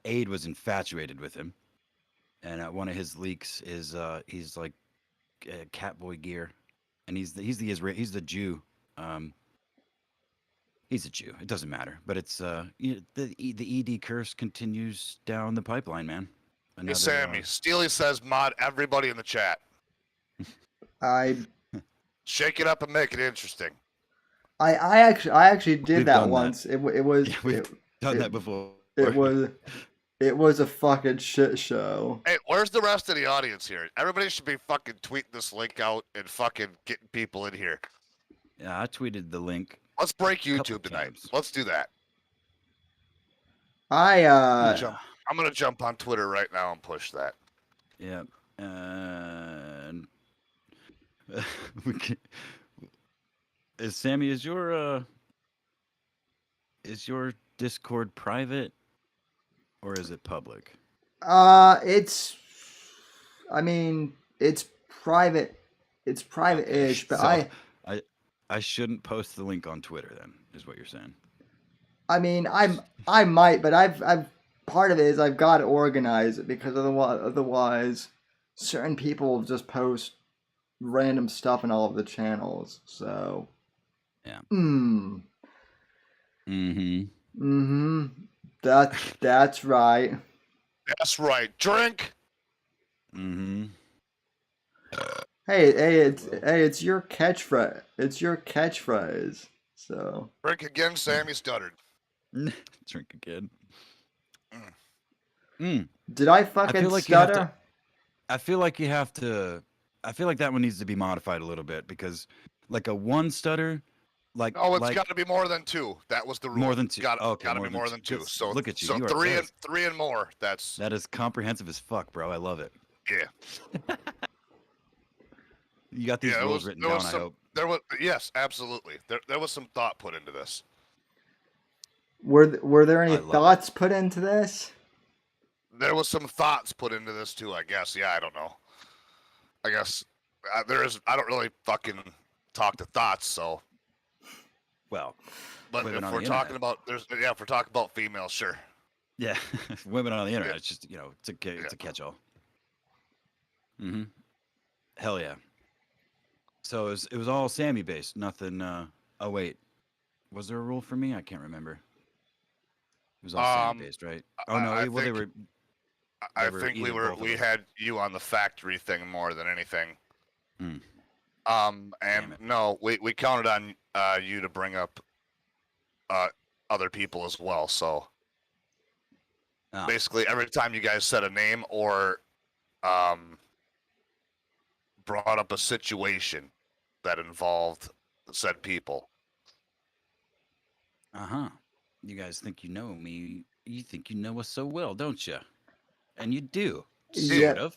Aid was infatuated with him, and one of his leaks is he's like Catboy gear, and he's the Jew. He's a Jew. It doesn't matter, but it's the ED curse continues down the pipeline, man. Hey, Sammy, Steely says mod everybody in the chat. Shake it up and make it interesting. I actually did that once. That. We've done that before. It was a fucking shit show. Hey, where's the rest of the audience here? Everybody should be fucking tweeting this link out and fucking getting people in here. Yeah, I tweeted the link. Let's break YouTube tonight. Let's do that. I'm gonna jump on Twitter right now and push that. Yeah. And Sammy, is your Discord private or is it public? It's private. It's private-ish, but so I shouldn't post the link on Twitter then, is what you're saying. I mean, I might, but I've part of it is I've got to organize it because otherwise certain people will just post random stuff in all of the channels. So yeah. That's right. That's right. Drink. Hey, it's your catchphrase. It's your catchphrase. So drink again, Sammy stuttered. Drink again. Did I fucking stutter? I feel like you have to. I feel like that one needs to be modified a little bit because, like a one stutter, like it's got to be more than two. That was the rule. More than two. Got to be more than two. So look at you. So you three and more. That is comprehensive as fuck, bro. I love it. Yeah. You got these rules written down. I hope. Yes, absolutely. There was some thought put into this. Were there any thoughts put into this? There was some thoughts put into this too, I guess. Yeah, I don't know. I guess there is. I don't really fucking talk to thoughts, so. Well, but if we're talking about if we're talking about females, sure. Yeah, women on the internet. It's just it's a catch-all. Hell yeah. So it was all Sammy based. Nothing. Oh wait, was there a rule for me? I can't remember. It was all Sammy based, right? Oh no, I think we had you on the factory thing more than anything. And no, we counted on you to bring up other people as well. So basically, every time you guys said a name or brought up a situation that involved said people. You guys think you know me. You think you know us so well, don't you? And you do. Sort of.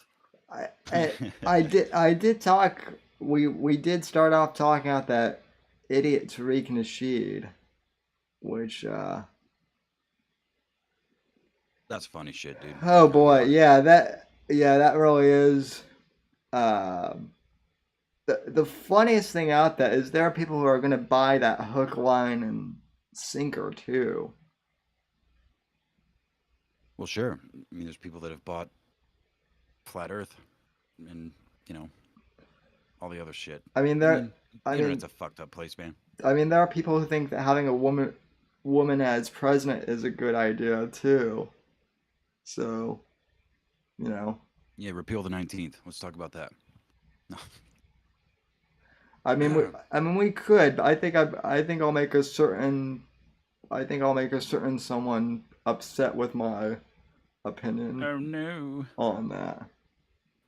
I did talk. We did start off talking about that idiot Tariq Nasheed, which that's funny shit, dude. Oh boy, yeah, Yeah, that really is. The funniest thing out there is there are people who are going to buy that hook, line, and sinker too. Well, sure. I mean, there's people that have bought flat Earth, and all the other shit. I mean, The internet's a fucked up place, man. I mean, there are people who think that having a woman as president is a good idea too. So, Yeah, repeal the 19th. Let's talk about that. No. I mean, we could. But I think I'll make a certain someone upset with my opinion. Oh no. On that.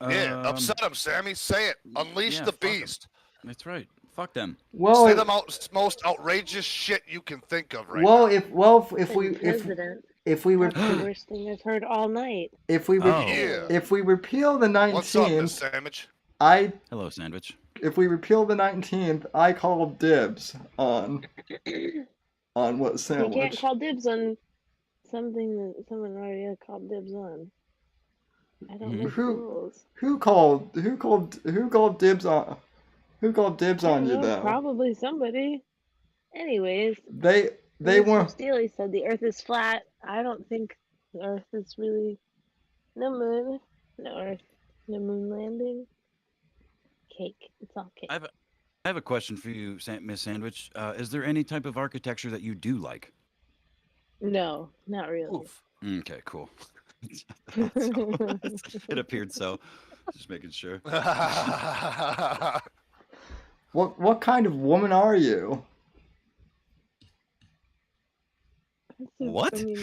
Yeah, upset him, Sammy. Say it. Unleash the beast. That's right. Fuck them. Say the most outrageous shit you can think of right now. If we That's the worst thing I've heard all night. If we repeal the 19th, what's up, Miss Sandwich? Hello, Sandwich. If we repeal the 19th, I call dibs on what Sandwich. You can't call dibs on something that someone already called dibs on. I don't make rules. Who called dibs on? Who called dibs on you though? Probably somebody. Anyways, they weren't. Steely said the Earth is flat. I don't think the Earth is really no moon, no Earth, no moon landing. Cake. It's all cake. I have a question for you, Miss Sandwich. Is there any type of architecture that you do like? No, not really. Oof. Okay, cool. It appeared so. Just making sure. What kind of woman are you? What? I mean,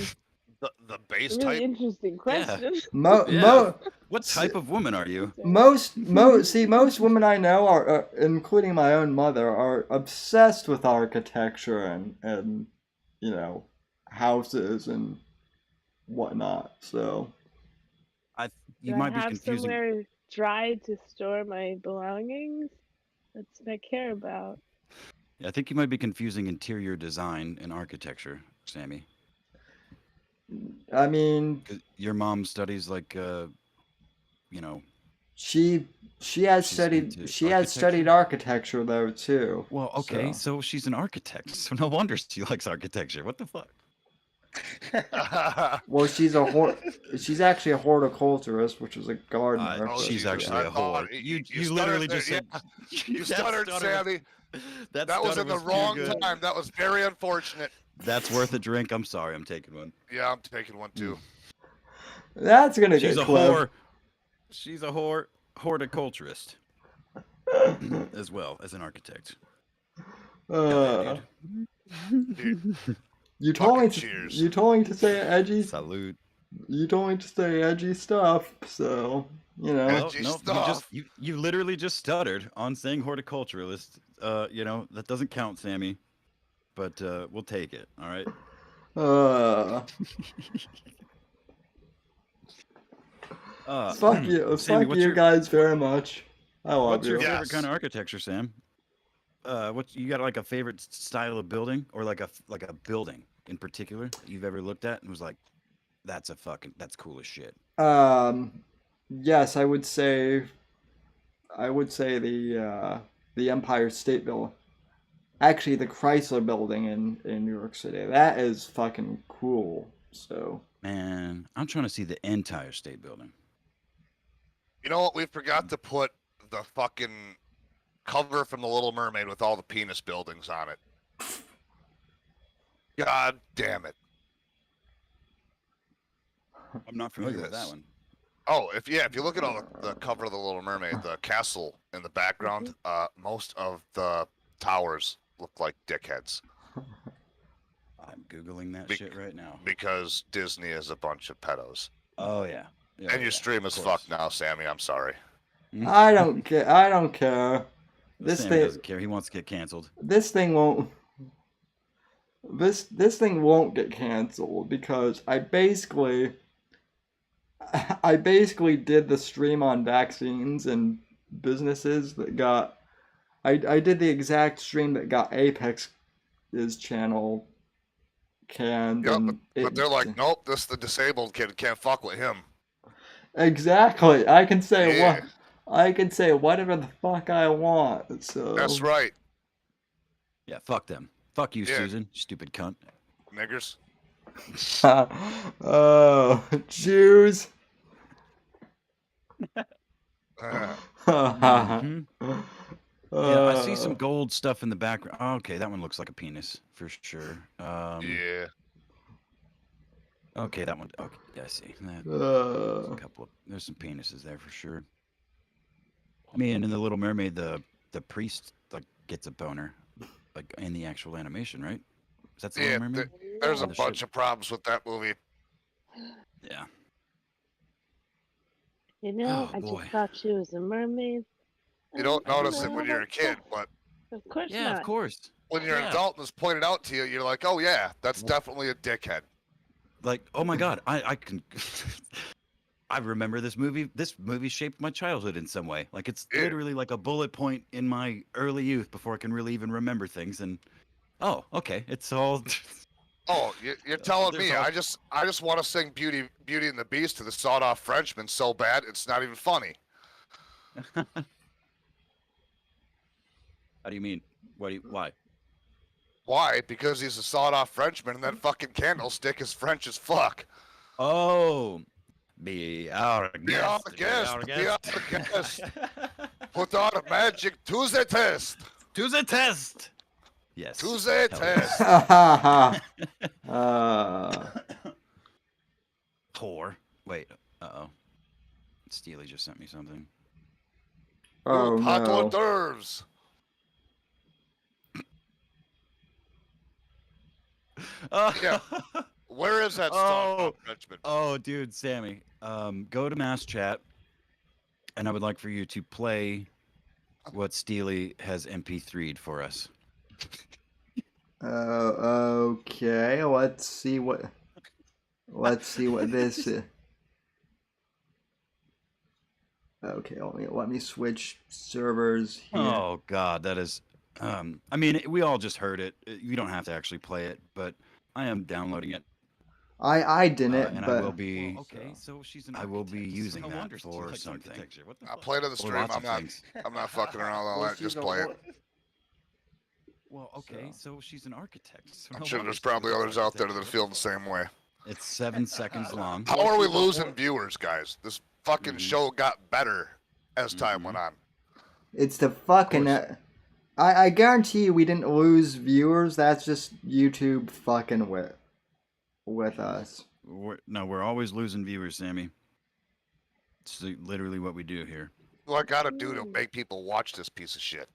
the base really type. Interesting question. Yeah. What type of woman are you? Most women I know are, including my own mother, are obsessed with architecture and houses and whatnot. So you might be confusing. Somewhere dry to store my belongings. That's what I care about. Yeah, I think you might be confusing interior design and architecture, Sammy. I mean, your mom studies like, She has studied architecture though too. Well, okay, so she's an architect, so no wonder she likes architecture. What the fuck? Well, she's actually a horticulturist, which is a gardener. She's actually a whore. You literally just said you stuttered, Sammy. That was in the wrong time. That was very unfortunate. That's worth a drink. I'm sorry, I'm taking one. Yeah, I'm taking one too. That's gonna get whore. She's a horticulturist as well as an architect. Dude. You told me to say edgy. Salute. You told me to say edgy stuff, so Edgy stuff. You literally just stuttered on saying horticulturalist. That doesn't count, Sammy. But we'll take it. All right. Fuck you, Sammy, fuck you guys very much. I love what's you. What's your favorite kind of architecture, Sam? You got like a favorite style of building, or like a building in particular that you've ever looked at and was like, that's cool as shit. Yes, I would say the Empire State Building. Actually, the Chrysler Building in New York City. That is fucking cool. So. Man, I'm trying to see the entire State Building. You know what? We forgot to put the fucking cover from The Little Mermaid with all the penis buildings on it. God damn it. I'm not familiar with that one. Oh, if you look at all the cover of The Little Mermaid, the castle in the background, most of the towers look like dickheads. I'm Googling that shit right now. Because Disney is a bunch of pedos. Oh, yeah. And your stream is fucked now, Sammy. I'm sorry. I don't care. I don't care. Sammy doesn't care. He wants to get canceled. This thing won't get canceled because I basically did the stream on vaccines and businesses that got. I did the exact stream that got Apex's channel canned. Yeah, but they're like, nope, the disabled kid can't fuck with him. Exactly. I can say Yeah. what I can say whatever the fuck I want. So That's right. Yeah, fuck them. Fuck you, Yeah. Susan, stupid cunt. Niggers. Oh, Jews. Mhm. Yeah, I see some gold stuff in the background. Oh, okay, that one looks like a penis for sure. Yeah. Okay, that one. Okay, yeah, I see. There's a couple of. There's some penises there for sure. I mean, in the Little Mermaid, the priest like gets a boner, like in the actual animation, right? Is that the Little Mermaid? There's a The bunch ship? of problems with that movie. Yeah. You know, Oh, I boy. just thought she was a mermaid. You don't I don't notice know it when how you're a that's kid, done. but Of course Yeah, not. of course. when you're an Yeah. adult and it's pointed out to you, you're like, oh yeah, that's definitely a dickhead. Like, oh my god, I can. I remember this movie. This movie shaped my childhood in some way. Like, it's Yeah. literally like a bullet point in my early youth before I can really even remember things. And oh, okay, it's all. Oh, you're telling There's me all- I just want to sing Beauty and the Beast to the sawed-off Frenchman so bad it's not even funny. How do you mean? Why? Why? Because he's a sawed-off Frenchman and that fucking candlestick is French as fuck. Oh, be our guest. Be our guest. Put on a magic to the test. To the test. Yes. To the test. Poor. Wait. Uh-oh. Steely just sent me something. Oh Hot hors no. d'oeuvres. Yeah. Where is that sawed-off Frenchman? Oh, dude, Sammy. Go to Mass Chat, and I would like for you to play what Steely has MP3'd for us. Okay. Let's see what this is. Okay, let me switch servers here. Oh God, that is. I mean, we all just heard it. You don't have to actually play it, but I am downloading it. I didn't, and but I will be. Well, okay, so she's an I will be architect, using so no that wonder she for likes something. architecture. What the I fuck? played on the Or stream. lots I'm of not. things. I'm not fucking around all Well, that. she's Just a play it. Well, okay, so she's an architect. So I'm no sure wonder there's she probably likes others out there that architecture. feel the same way. It's 7 seconds long. How are we losing viewers, guys? This fucking Mhm. show got better as time went on. it's the fucking. I guarantee you, we didn't lose viewers. That's just YouTube fucking with us. We're always losing viewers, Sammy. It's literally what we do here. What I gotta do to make people watch this piece of shit?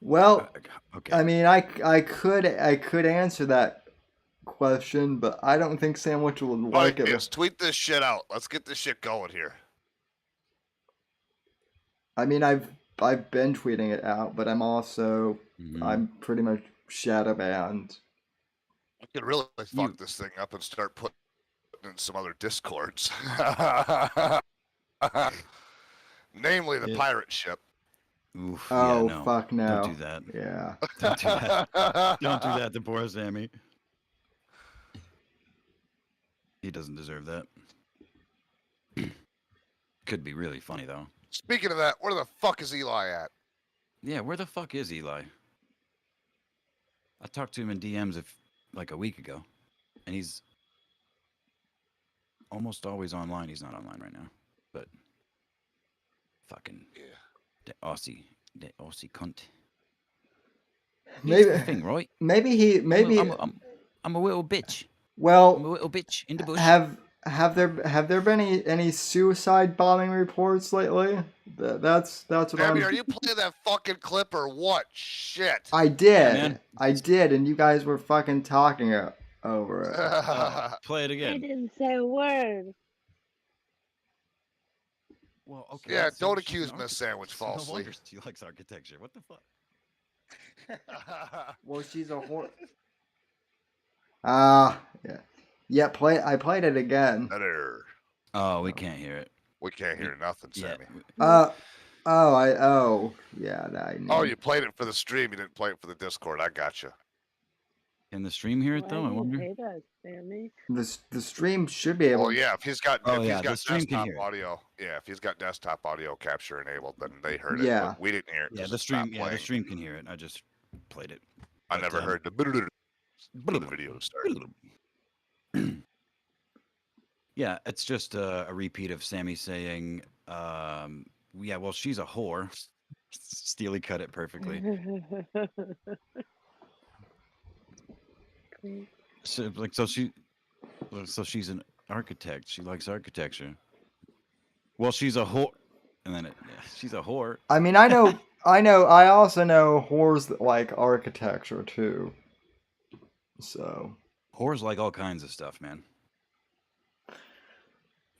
Well, Okay. I mean, I could answer that question, but I don't think Sandwich would like Like it. this, tweet this shit out. Let's get this shit going here. I mean, I've been tweeting it out, but I'm also I'm pretty much shadow banned. I could really fuck this thing up and start putting in some other discords. Namely the pirate ship. Oof, Oh, yeah, no. fuck no. Don't do that. Yeah. Don't do that. Don't do that to poor Sammy. He doesn't deserve that. Could be really funny, though. Speaking of that, where the fuck is Eli at? Yeah, where the fuck is Eli? I talked to him in DMs like a week ago, and he's almost always online. He's not online right now, but fucking the Aussie cunt. Maybe That's the thing, right? maybe I'm a little bitch. Well, I'm a little bitch in the bush. Have there been any suicide bombing reports lately? That's what Sammy, I'm. are you playing that fucking clip or what? Shit. I did. man. I did, and you guys were fucking talking over it. Play it I again. didn't say a word. Well, okay. Yeah, so don't she's accuse an Miss Sandwich architect, so no falsely. wonder she likes architecture. What the fuck? Well, she's a whore. Yeah. I played it again. Better. Oh, we can't hear it. We can't hear nothing, Yeah. Sammy. Yeah. Oh, you played it for the stream. You didn't play it for the Discord. I gotcha. Can the stream hear it though? I Why do wonder. you hate us, Sammy? The stream should be able. Well, yeah, if he's got the stream can desktop hear it. audio, if he's got desktop audio capture enabled, then they heard it. Yeah. But we didn't hear it. Yeah, 'cause the it's not stream. Yeah, the playing. stream can hear it. I just played it. I But, never heard the video start. Yeah, it's just a repeat of Sammy saying, yeah, well, she's a whore. Steely cut it perfectly. So, like, so she's an architect. She likes architecture. Well, she's a whore. And then she's a whore. I mean, I also know whores that like architecture too. So. Whores like all kinds of stuff, man.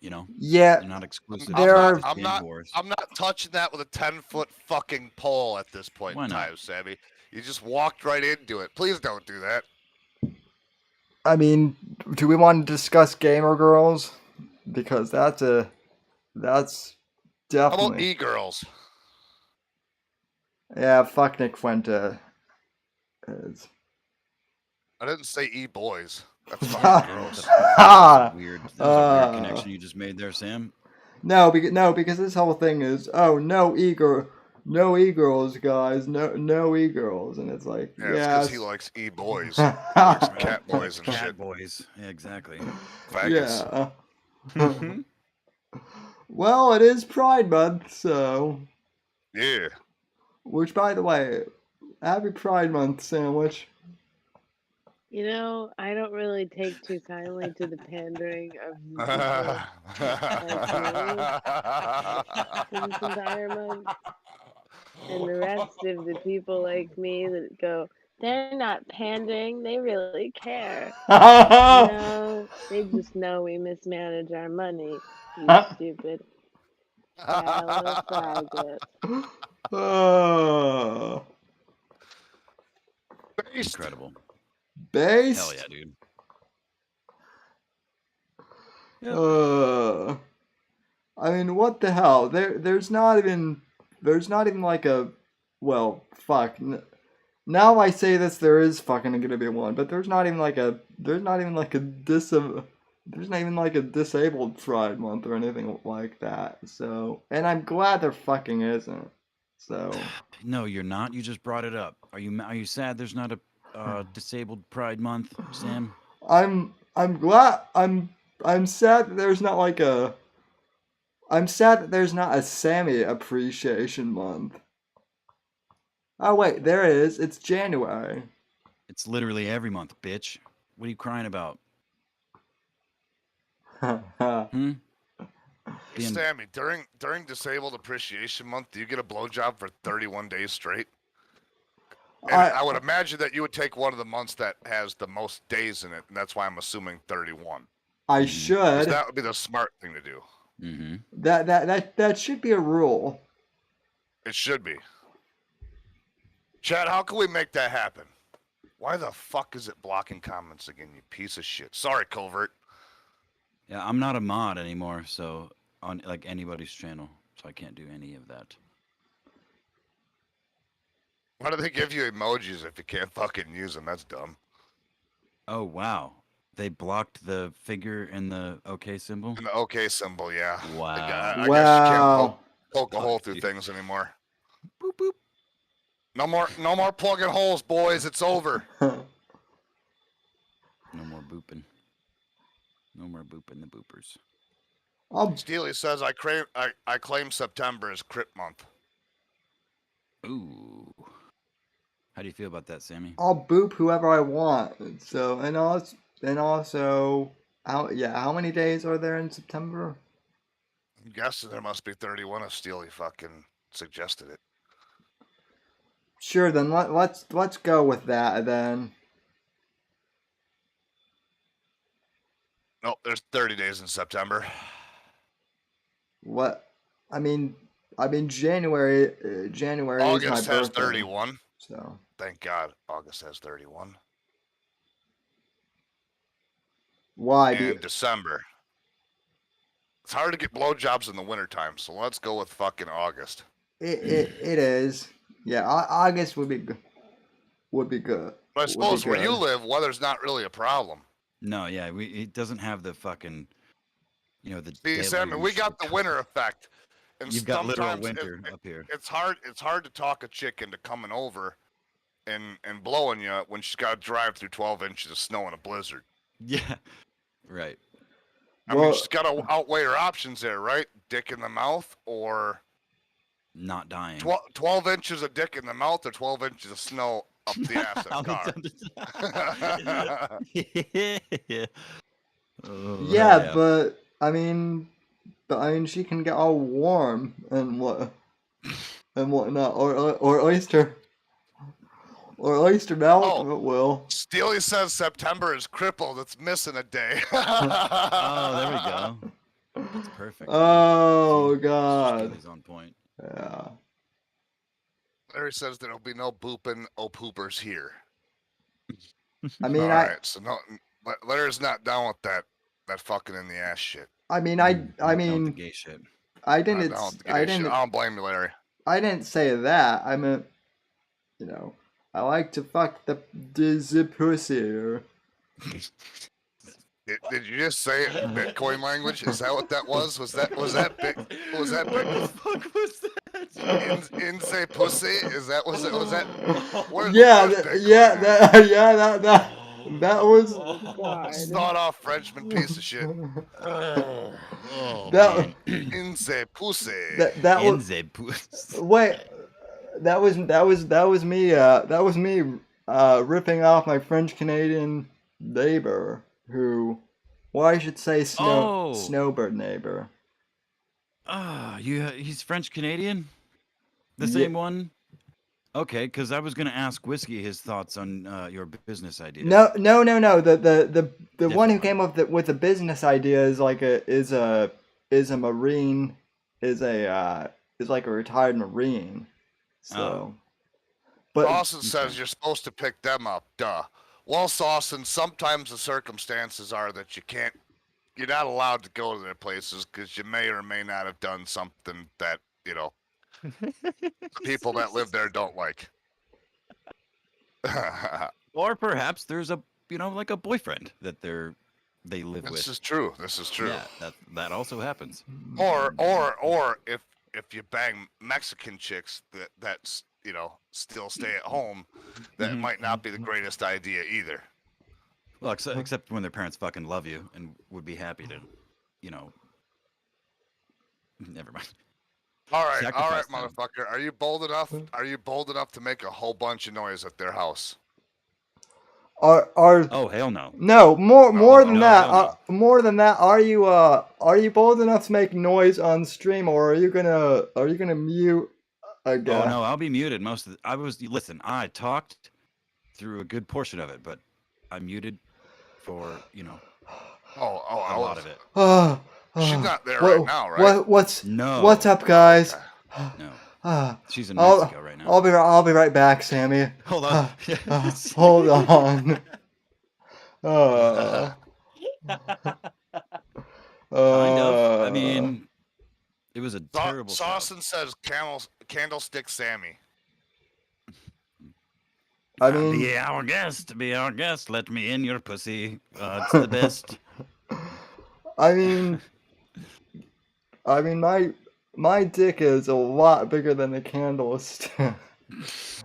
You know? Yeah. They're not exclusive. I'm not touching that with a 10-foot fucking pole at this point in time, Sammy. You just walked right into it. Please don't do that. I mean, do we want to discuss gamer girls? Because that's definitely. How about e-girls? Yeah, fuck Nick Fuente. Is. I didn't say e-boys. That's fucking gross. That's weird. That was a weird connection you just made there, Sam. No, because this whole thing is, no e-girls, guys, no e-girls, and it's like, yeah, it's because he likes e-boys, he likes cat boys and cat shit. boys, yeah, exactly. Faggots. Yeah. Well, it is Pride Month, so. Yeah. Which, by the way, happy Pride Month, Sandwich. You know, I don't really take too kindly to the pandering of people like me in this environment. And the rest of the people like me that go, they're not pandering, they really care. No, they just know we mismanage our money, you stupid shallow faggot. Incredible. Based? Hell yeah, dude. Yep. I mean, what the hell? There's not even like a, well, fuck. Now I say this, there is fucking gonna be one, but there's not even like a disabled Pride Month or anything like that. So, and I'm glad there fucking isn't. So. No, you're not. You just brought it up. Are you sad there's not a disabled Pride Month, Sam? I'm glad. I'm sad that there's not like a. I'm sad that there's not a Sammy Appreciation Month. Oh wait, there it is. It's January. It's literally every month, bitch. What are you crying about? Sammy, during Disabled Appreciation Month, do you get a blowjob for 31 days straight? And I would imagine that you would take one of the months that has the most days in it, and that's why I'm assuming 31. I should. That would be the smart thing to do. Mm-hmm. That should be a rule. It should be. Chad, how can we make that happen? Why the fuck is it blocking comments again, you piece of shit? Sorry, Covert. Yeah, I'm not a mod anymore, so on like anybody's channel, so I can't do any of that. Why do they give you emojis if you can't fucking use them? That's dumb. Oh, wow. They blocked the figure and the OK symbol? And the OK symbol, yeah. Wow. I guess you can't poke a hole through things anymore. Boop, boop. No more plugging holes, boys. It's over. No more booping. No more booping the boopers. Steely says, I claim September as Crip Month. Ooh. How do you feel about that, Sammy? I'll boop whoever I want. So, and also, how many days are there in September? I'm guessing there must be 31 if Steely fucking suggested it. Sure, then let's go with that then. Nope, there's 30 days in September. What? I mean January August is my has birthday, 31. So thank God August has 31. Why? And December. It's hard to get blowjobs in the wintertime, so let's go with fucking August. It is. Yeah, August would be good. But But I suppose where you live, weather's not really a problem. No, yeah, it doesn't have the fucking, the. See, Sammy, we got the winter effect. And You've got literal winter up here. It's hard to talk a chick into coming over and blowing you when she's got to drive through 12 inches of snow in a blizzard. Yeah, right. I mean, she's got to outweigh her options there, right? Dick in the mouth or not dying. 12 inches of dick in the mouth or 12 inches of snow up the ass of the car. Yeah, but I mean, she can get all warm and whatnot, or oyster milk will. Steely says September is crippled. It's missing a day. Oh, there we go. That's perfect. Oh God. Steely's on point. Yeah. Larry says there'll be no booping poopers here. I mean, all right, so no, Larry's not down with that fucking in the ass shit. I mean, I mean, gay shit. I don't blame you, Larry. I didn't say that. I meant, I like to fuck the pussy. Did you just say it in Bitcoin language? Is that what that was? Was that big? What the fuck was that? Say pussy? Is that was that? That was thought off Frenchman piece of shit. Inse pussy. That was wait. That was me ripping off my French Canadian neighbor who, well, I should say snowbird neighbor. He's French Canadian? The same one? Okay, because I was gonna ask Whiskey his thoughts on your business idea. No. The one who came up with the business idea is like a Marine, is like a retired Marine. So, but Dawson says you're supposed to pick them up. Duh. Well, Dawson, sometimes the circumstances are that you're not allowed to go to their places because you may or may not have done something that people that live there don't like. Or perhaps there's a like a boyfriend that they live with. This is true. Yeah, that also happens. Or if you bang Mexican chicks that's still stay at home, that might not be the greatest idea either. Well, except when their parents fucking love you and would be happy to, never mind. All right, motherfucker. Are you bold enough? Are you bold enough to make a whole bunch of noise at their house? Oh, hell no. No, more than that. More than that, are you bold enough to make noise on stream, or are you gonna mute again? Oh no, I'll be muted most of listen, I talked through a good portion of it, but I muted for, a lot of it. She's not there right now, right? What's up, guys? No. She's in Mexico right now. I'll be right back, Sammy. Hold on. Hold on. Kind of. I mean, it was a terrible. Dawson says candlestick Sammy. I mean, be our guest. Let me in your pussy. It's the best. I mean, my dick is a lot bigger than the candlestick.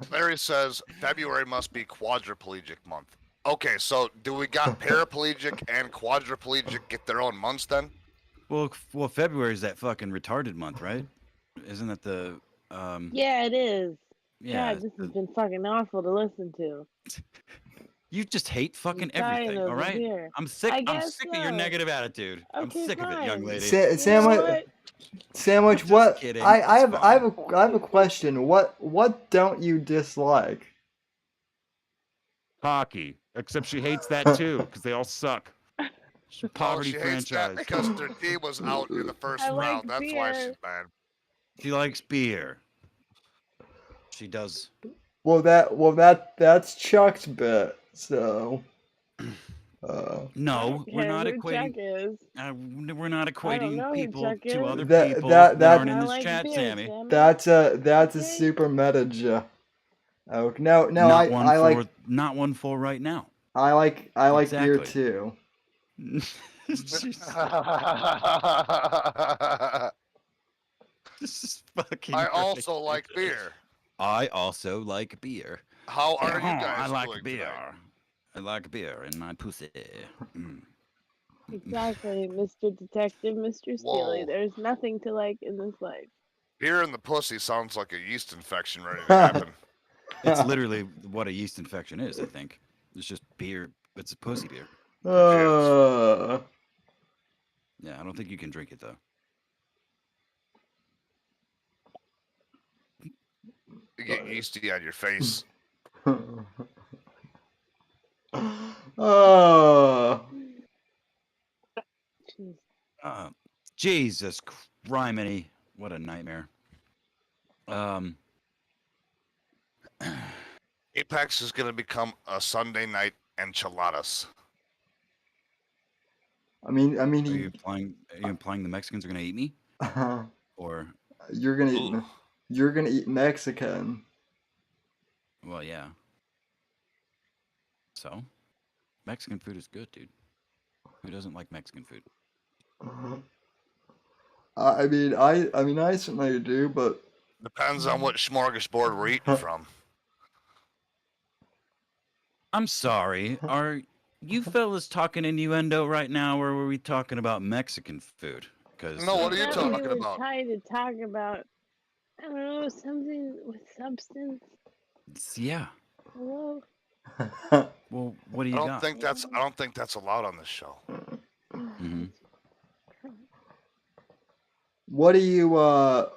Larry says February must be quadriplegic month. Okay, so do we got paraplegic and quadriplegic get their own months then? Well, February is that fucking retarded month, right? Isn't that the? Yeah, it is. Yeah. God, this has been fucking awful to listen to. You just hate fucking everything, all right? Here. I'm sick. I'm sick of your negative attitude. Okay, I'm sick of it, young lady. Sandwich. What? Kidding. I have a question. What don't you dislike? Hockey. Except she hates that too, because they all suck. Poverty she franchise. Hates that because their team was out in the first round. That's why she's mad. She likes beer. She does. Well, that's Chuck's bit. So. No, we're not equating. We're not equating people to other people that aren't in this chat, Sammy. That's a super meta joke. Oh no, not I like not one for right now. I like beer Exactly. too. This is fucking I great. also like beer. I also like beer. How are you guys I like doing beer. tonight? I like beer in my pussy. Exactly, Mr. Detective, Mr. Steely. Whoa. There's nothing to like in this life. Beer in the pussy sounds like a yeast infection ready to happen. It's literally what a yeast infection is, I think. It's just beer. It's a pussy beer. Uh, Yeah, I don't think you can drink it, though. You get yeasty on your face. Jeez. Jesus criminy. What a nightmare. Apex is going to become a Sunday night enchiladas. I mean, Are you implying the Mexicans are gonna eat me? Or you're gonna eat Mexican. well, yeah. So, Mexican food is good, dude. Who doesn't like Mexican food? I mean, I certainly do, but depends on what smorgasbord we're eating from. I'm sorry. Are you fellas talking innuendo right now, or were we talking about Mexican food? Because no, what are you talking we were about? trying to talk about, I don't know, something with substance. Yeah. Hello. Well, what do you got? I don't think that's allowed on this show. Mm-hmm. What do you no?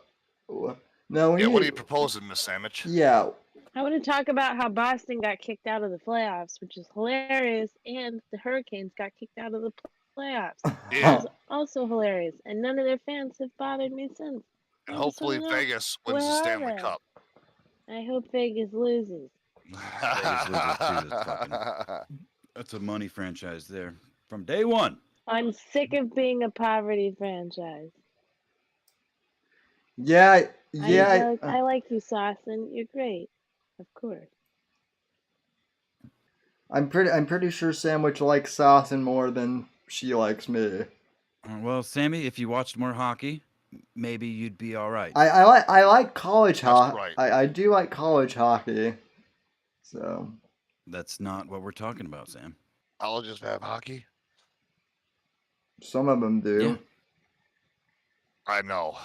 What are you proposing, Miss Sandwich? Yeah. I want to talk about how Boston got kicked out of the playoffs, which is hilarious, and the Hurricanes got kicked out of the playoffs. Yeah. Which is also hilarious, and none of their fans have bothered me since. And hopefully Vegas wins the Stanley Cup. I hope Vegas loses. Vegas loses too. That's a money franchise there from day one. I'm sick of being a poverty franchise. Yeah. I like you, Saucin. You're great. Of course. I'm pretty sure Sandwich likes Saucin more than she likes me. Well, Sammy, if you watched more hockey, maybe you'd be all right. I like college hockey. Right. I do like college hockey. So that's not what we're talking about, Sam. Colleges have hockey? Some of them do. Yeah. I know.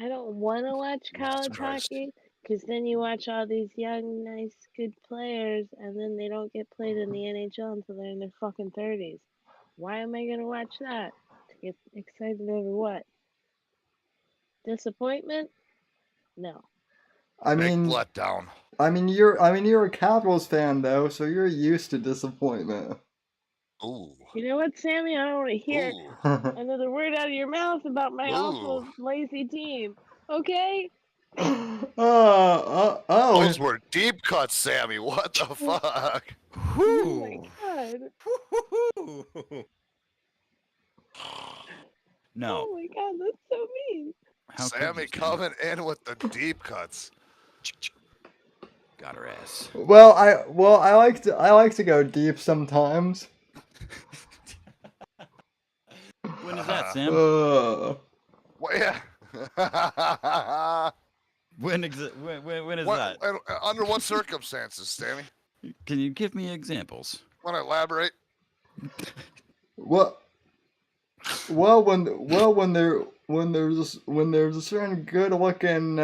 I don't want to watch college hockey because then you watch all these young, nice, good players, and then they don't get played in the NHL until they're in their fucking 30s. Why am I gonna watch that? To get excited over what? Disappointment? No. I mean, big letdown. I mean, you're a Capitals fan though, so you're used to disappointment. Ooh. You know what, Sammy? I don't want to hear another word out of your mouth about my awful, lazy team. Okay? Those were deep cuts, Sammy. What the fuck? Oh my god. No. Oh my god, that's so mean. Sammy coming in with the deep cuts. Got her ass. Well, I like to go deep sometimes. When is that, Sam? Well, yeah. when is that? Under what circumstances, Sammy? Can you give me examples? Want to elaborate? Well, when there's a certain good-looking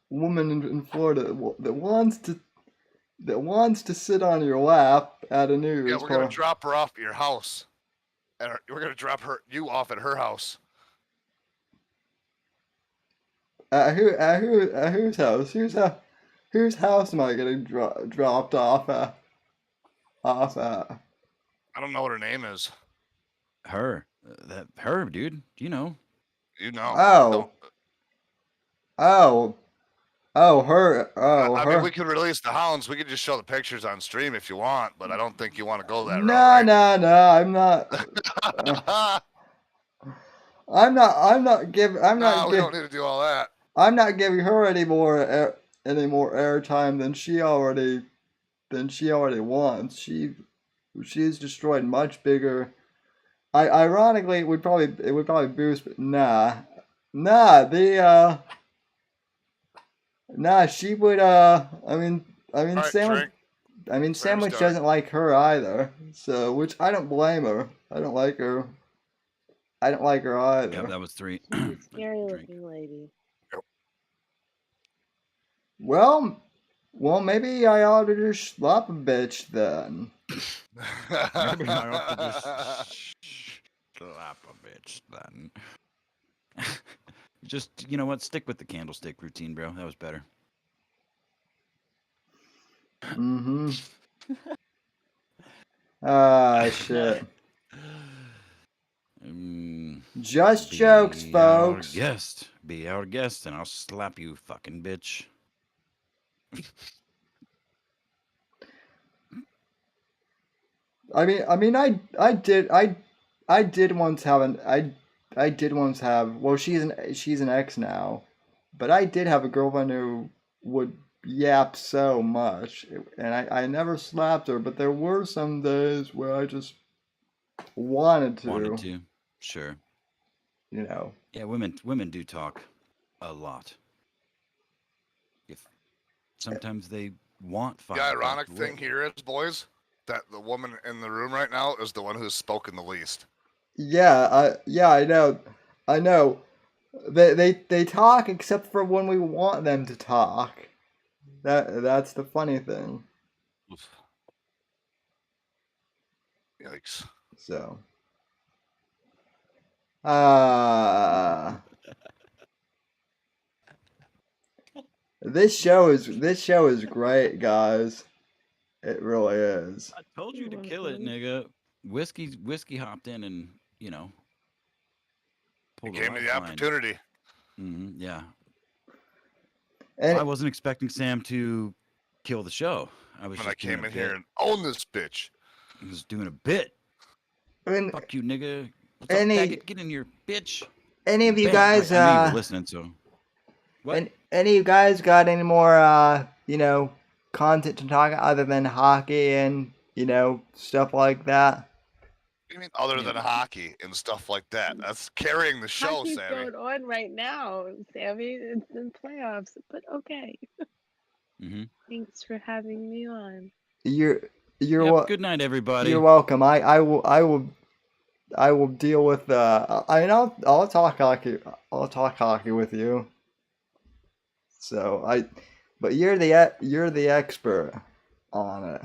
woman in Florida that wants to sit on your lap at a news. Yeah, we're gonna drop her off at your house, and we're gonna drop you off at her house. Whose house? Whose house am I getting dropped off at? I don't know what her name is. Her, her, dude. You know. You know. Her. I mean, we could release the hounds. We could just show the pictures on stream if you want, but I don't think you want to go that route. Right? No. I'm not. I'm not giving. We don't need to do all that. I'm not giving her any more any more airtime than she already wants. She's destroyed much bigger. Ironically, it would probably boost, but nah, she would. Alright, Sandwich. drink. Sandwich doesn't like her either. So, which I don't blame her. I don't like her either. Yeah, that was 3. She's a scary looking lady. Well, maybe I ought to just slap a bitch then. Maybe I ought to just slap a bitch then. Just, you know what? Stick with the candlestick routine, bro. That was better. Mm-hmm. Ah, shit. Just jokes, folks. Be our guest, and I'll slap you, fucking bitch. I did once have well, she's an ex now, but I did have a girlfriend who would yap so much, and I never slapped her, but there were some days where I just wanted to. Sure. You know. Yeah, women do talk a lot. If sometimes they want fire. The ironic thing here is, boys, that the woman in the room right now is the one who's spoken the least. Yeah, I know. They talk except for when we want them to talk. That's the funny thing. Yikes. So. This show is great, guys. It really is. I told you to kill it, nigga. Whiskey hopped in and, you know, It gave me the opportunity. Yeah. And I wasn't expecting Sam to kill the show. I came in here and own this bitch. I was doing a bit. Fuck you, nigga. What's up, faggot? Get in here, bitch. Any of you guys I know you were listening, so what? Any of you guys got any more content to talk other than hockey and stuff like that? What do you mean other than hockey and stuff like that? That's carrying the show, Hockey's Sammy. going on right now, Sammy. It's in playoffs, but okay. Thanks for having me on. Good night, everybody. You're welcome. I will deal with I'll talk hockey. I'll talk hockey with you. So but you're the expert on it.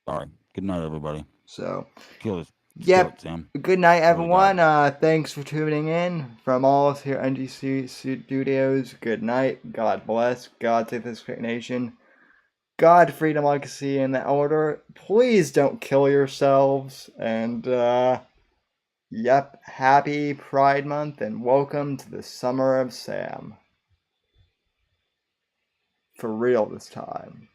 All right. Good night, everybody. So kill it. Yep. Sam. Good night, everyone. Thanks for tuning in from all us here at NGC Studios. Good night. God bless. God save this great nation. God, freedom, legacy, in that order. Please don't kill yourselves. And, yep, happy Pride Month and welcome to the Summer of Sam. For real this time.